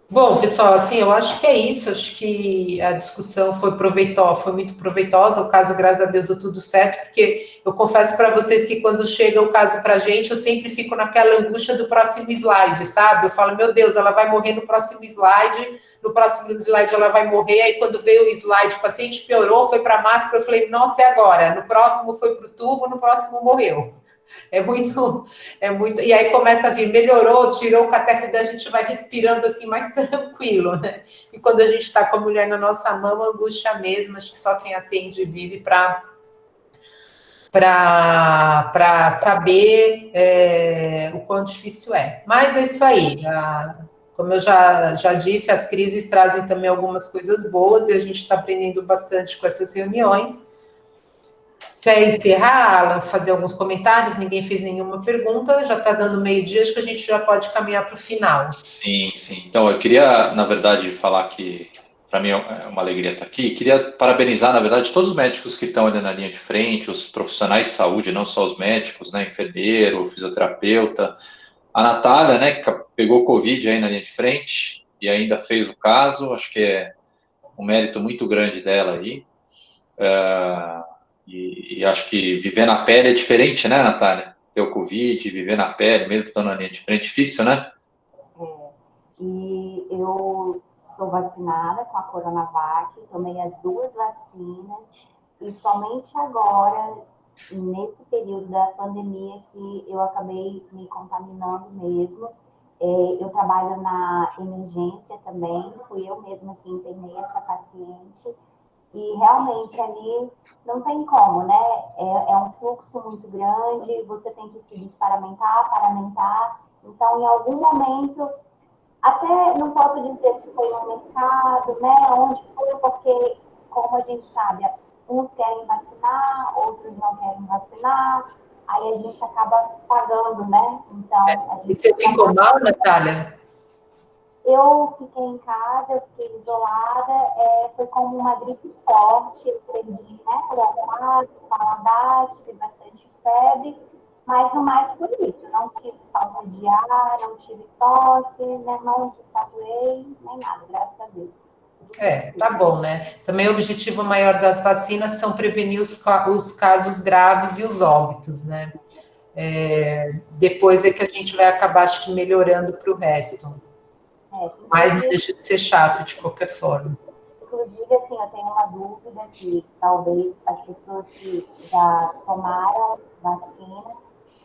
Bom, pessoal, assim, eu acho que é isso. Acho que a discussão foi proveitosa, foi muito proveitosa. O caso, graças a Deus, deu tudo certo, porque eu confesso para vocês que quando chega o caso para a gente, eu sempre fico naquela angústia do próximo slide, sabe? Eu falo, meu Deus, ela vai morrer no próximo slide ela vai morrer. Aí quando veio o slide, o paciente piorou, foi para a máscara, eu falei, nossa, e agora? No próximo foi para o tubo, no próximo morreu. É muito. E aí começa a vir, melhorou, tirou o catéter, a gente vai respirando assim mais tranquilo, né? E quando a gente está com a mulher na nossa mão, angústia mesmo, acho que só quem atende vive para saber o quão difícil é. Mas é isso aí. Como eu já disse, as crises trazem também algumas coisas boas e a gente está aprendendo bastante com essas reuniões. Quer encerrar, Alan, fazer alguns comentários? Ninguém fez nenhuma pergunta, já está dando meio-dia, acho que a gente já pode caminhar para o final. Sim, sim. Então, eu queria, na verdade, falar que, para mim, é uma alegria estar aqui. Queria parabenizar, na verdade, todos os médicos que estão ainda na linha de frente, os profissionais de saúde, não só os médicos, né, enfermeiro, fisioterapeuta. A Natália, né, que pegou Covid aí na linha de frente e ainda fez o caso, acho que é um mérito muito grande dela aí. E acho que viver na pele é diferente, né, Natália? Ter o Covid, viver na pele, mesmo estando na linha de frente, difícil, né? E eu sou vacinada com a Coronavac, tomei as 2 vacinas, e somente agora, nesse período da pandemia, que eu acabei me contaminando mesmo. Eu trabalho na emergência também, fui eu mesma que internei essa paciente, e realmente ali não tem como, né? É um fluxo muito grande, você tem que se desparamentar, paramentar, então em algum momento, até não posso dizer se foi no mercado, né? Onde foi, porque, como a gente sabe, uns querem vacinar, outros não querem vacinar, aí a gente acaba pagando, né? Então, a E gente você ficou mal, Natália? eu fiquei em casa, eu fiquei isolada, foi como uma gripe forte, eu perdi, né, o olfato, o paladar, tive bastante febre, mas no mais por isso, não tive falta de ar, não tive tosse, né, não desaturei, nem nada, graças a Deus. Tá bom, né? Também o objetivo maior das vacinas são prevenir os casos graves e os óbitos, né? Depois é que a gente vai acabar, acho que, melhorando para o resto. Mas não deixa de ser chato, de qualquer forma. Inclusive, assim, eu tenho uma dúvida que talvez as pessoas que já tomaram vacina,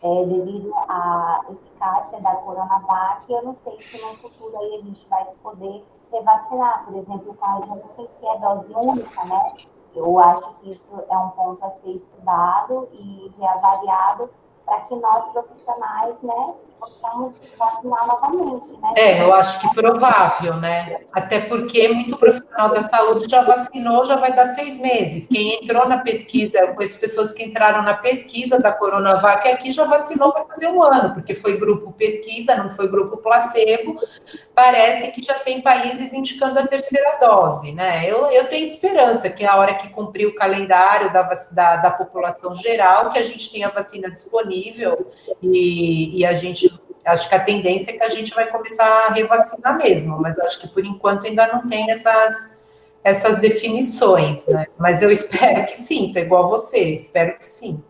devido à eficácia da Coronavac, eu não sei se no futuro aí a gente vai poder revacinar, por exemplo, com a Janssen, que é dose única, né? Eu acho que isso é um ponto a ser estudado e reavaliado para que nós profissionais, né, possamos vacinar novamente, né? Eu acho que provável, né? Até porque muito profissional da saúde já vacinou, já vai dar 6 meses. Quem entrou na pesquisa, com as pessoas que entraram na pesquisa da Coronavac aqui já vacinou, vai fazer 1 ano, porque foi grupo pesquisa, não foi grupo placebo. Parece que já tem países indicando a terceira dose, né? Eu tenho esperança que a hora que cumprir o calendário da população geral, que a gente tenha vacina disponível e a gente, acho que a tendência é que a gente vai começar a revacinar mesmo, mas acho que por enquanto ainda não tem essas definições, né? Mas eu espero que sim, tô igual você, espero que sim.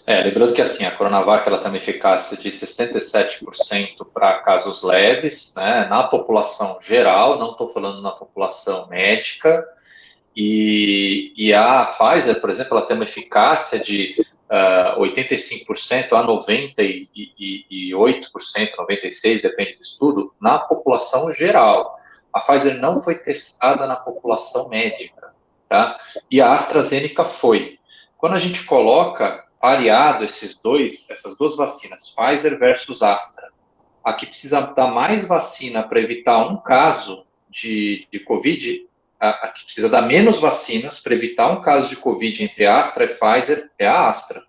Lembrando que assim, a Coronavac ela tem uma eficácia de 67% para casos leves, né, na população geral, não estou falando na população médica, e a Pfizer, por exemplo, ela tem uma eficácia de 85% a 98%, 96%, depende do estudo, na população geral. A Pfizer não foi testada na população médica, tá? E a AstraZeneca foi. Quando a gente coloca pareado essas duas vacinas, Pfizer versus Astra, a que precisa dar mais vacina para evitar um caso de Covid, a que precisa dar menos vacinas para evitar um caso de Covid entre Astra e Pfizer é a Astra,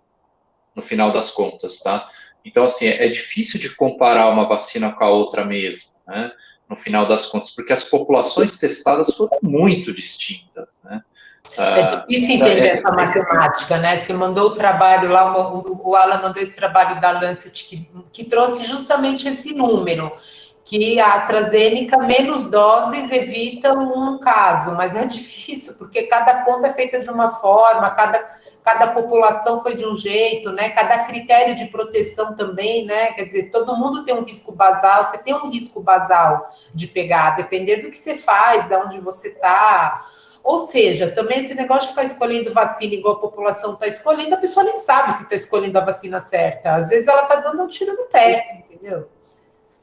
no final das contas, tá? Então, assim, é difícil de comparar uma vacina com a outra mesmo, né? No final das contas, porque as populações testadas foram muito distintas, né? É difícil entender essa matemática, né? Você mandou o trabalho lá, o Alan mandou esse trabalho da Lancet que trouxe justamente esse número, que a AstraZeneca, menos doses evitam um caso, mas é difícil, porque cada conta é feita de uma forma, cada população foi de um jeito, né? Cada critério de proteção também, né? Quer dizer, todo mundo tem um risco basal, você tem um risco basal de pegar, depender do que você faz, de onde você está. Ou seja, também esse negócio de ficar escolhendo vacina igual a população está escolhendo, a pessoa nem sabe se está escolhendo a vacina certa. Às vezes ela está dando um tiro no pé, entendeu?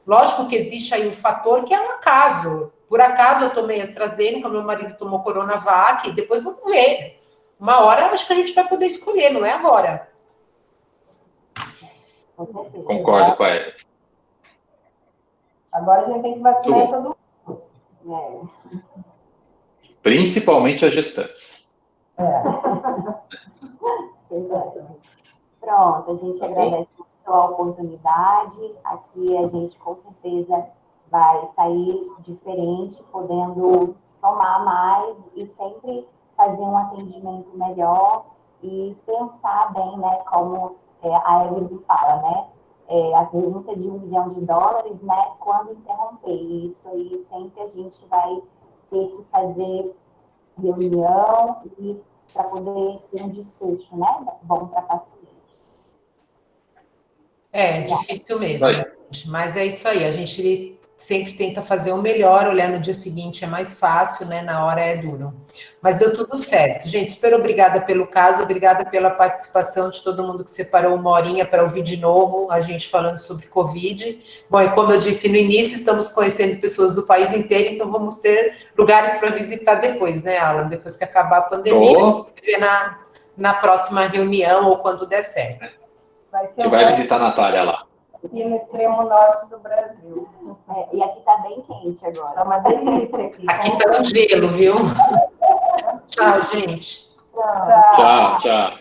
Lógico que existe aí um fator que é um acaso. Por acaso eu tomei AstraZeneca, meu marido tomou Coronavac, depois vamos ver. Uma hora acho que a gente vai poder escolher, não é agora. Com certeza. Concordo com a Eva. Agora a gente tem que vacinar todo mundo. Principalmente as gestantes. Pronto, a gente agradece muito a oportunidade. Aqui a gente com certeza vai sair diferente, podendo somar mais e sempre fazer um atendimento melhor e pensar bem, né, como a Evelyn fala, né? A pergunta de $1 milhão, né? Quando interromper? Isso aí sempre a gente vai ter que fazer reunião e para poder ter um desfecho, né? Bom para paciente. É difícil mesmo, mas é isso aí. A gente sempre tenta fazer o melhor, olhar no dia seguinte é mais fácil, né? Na hora é duro. Mas deu tudo certo. Gente, super obrigada pelo caso, obrigada pela participação de todo mundo que separou uma horinha para ouvir de novo a gente falando sobre Covid. Bom, e como eu disse no início, estamos conhecendo pessoas do país inteiro, então vamos ter lugares para visitar depois, né, Alan? Depois que acabar a pandemia, a gente se vê na próxima reunião ou quando der certo. A gente vai visitar a Natália lá. Aqui no extremo norte do Brasil. E aqui tá bem quente agora. Tá uma delícia aqui. Aqui tá um gelo, viu? Tchau, gente. Tchau, tchau.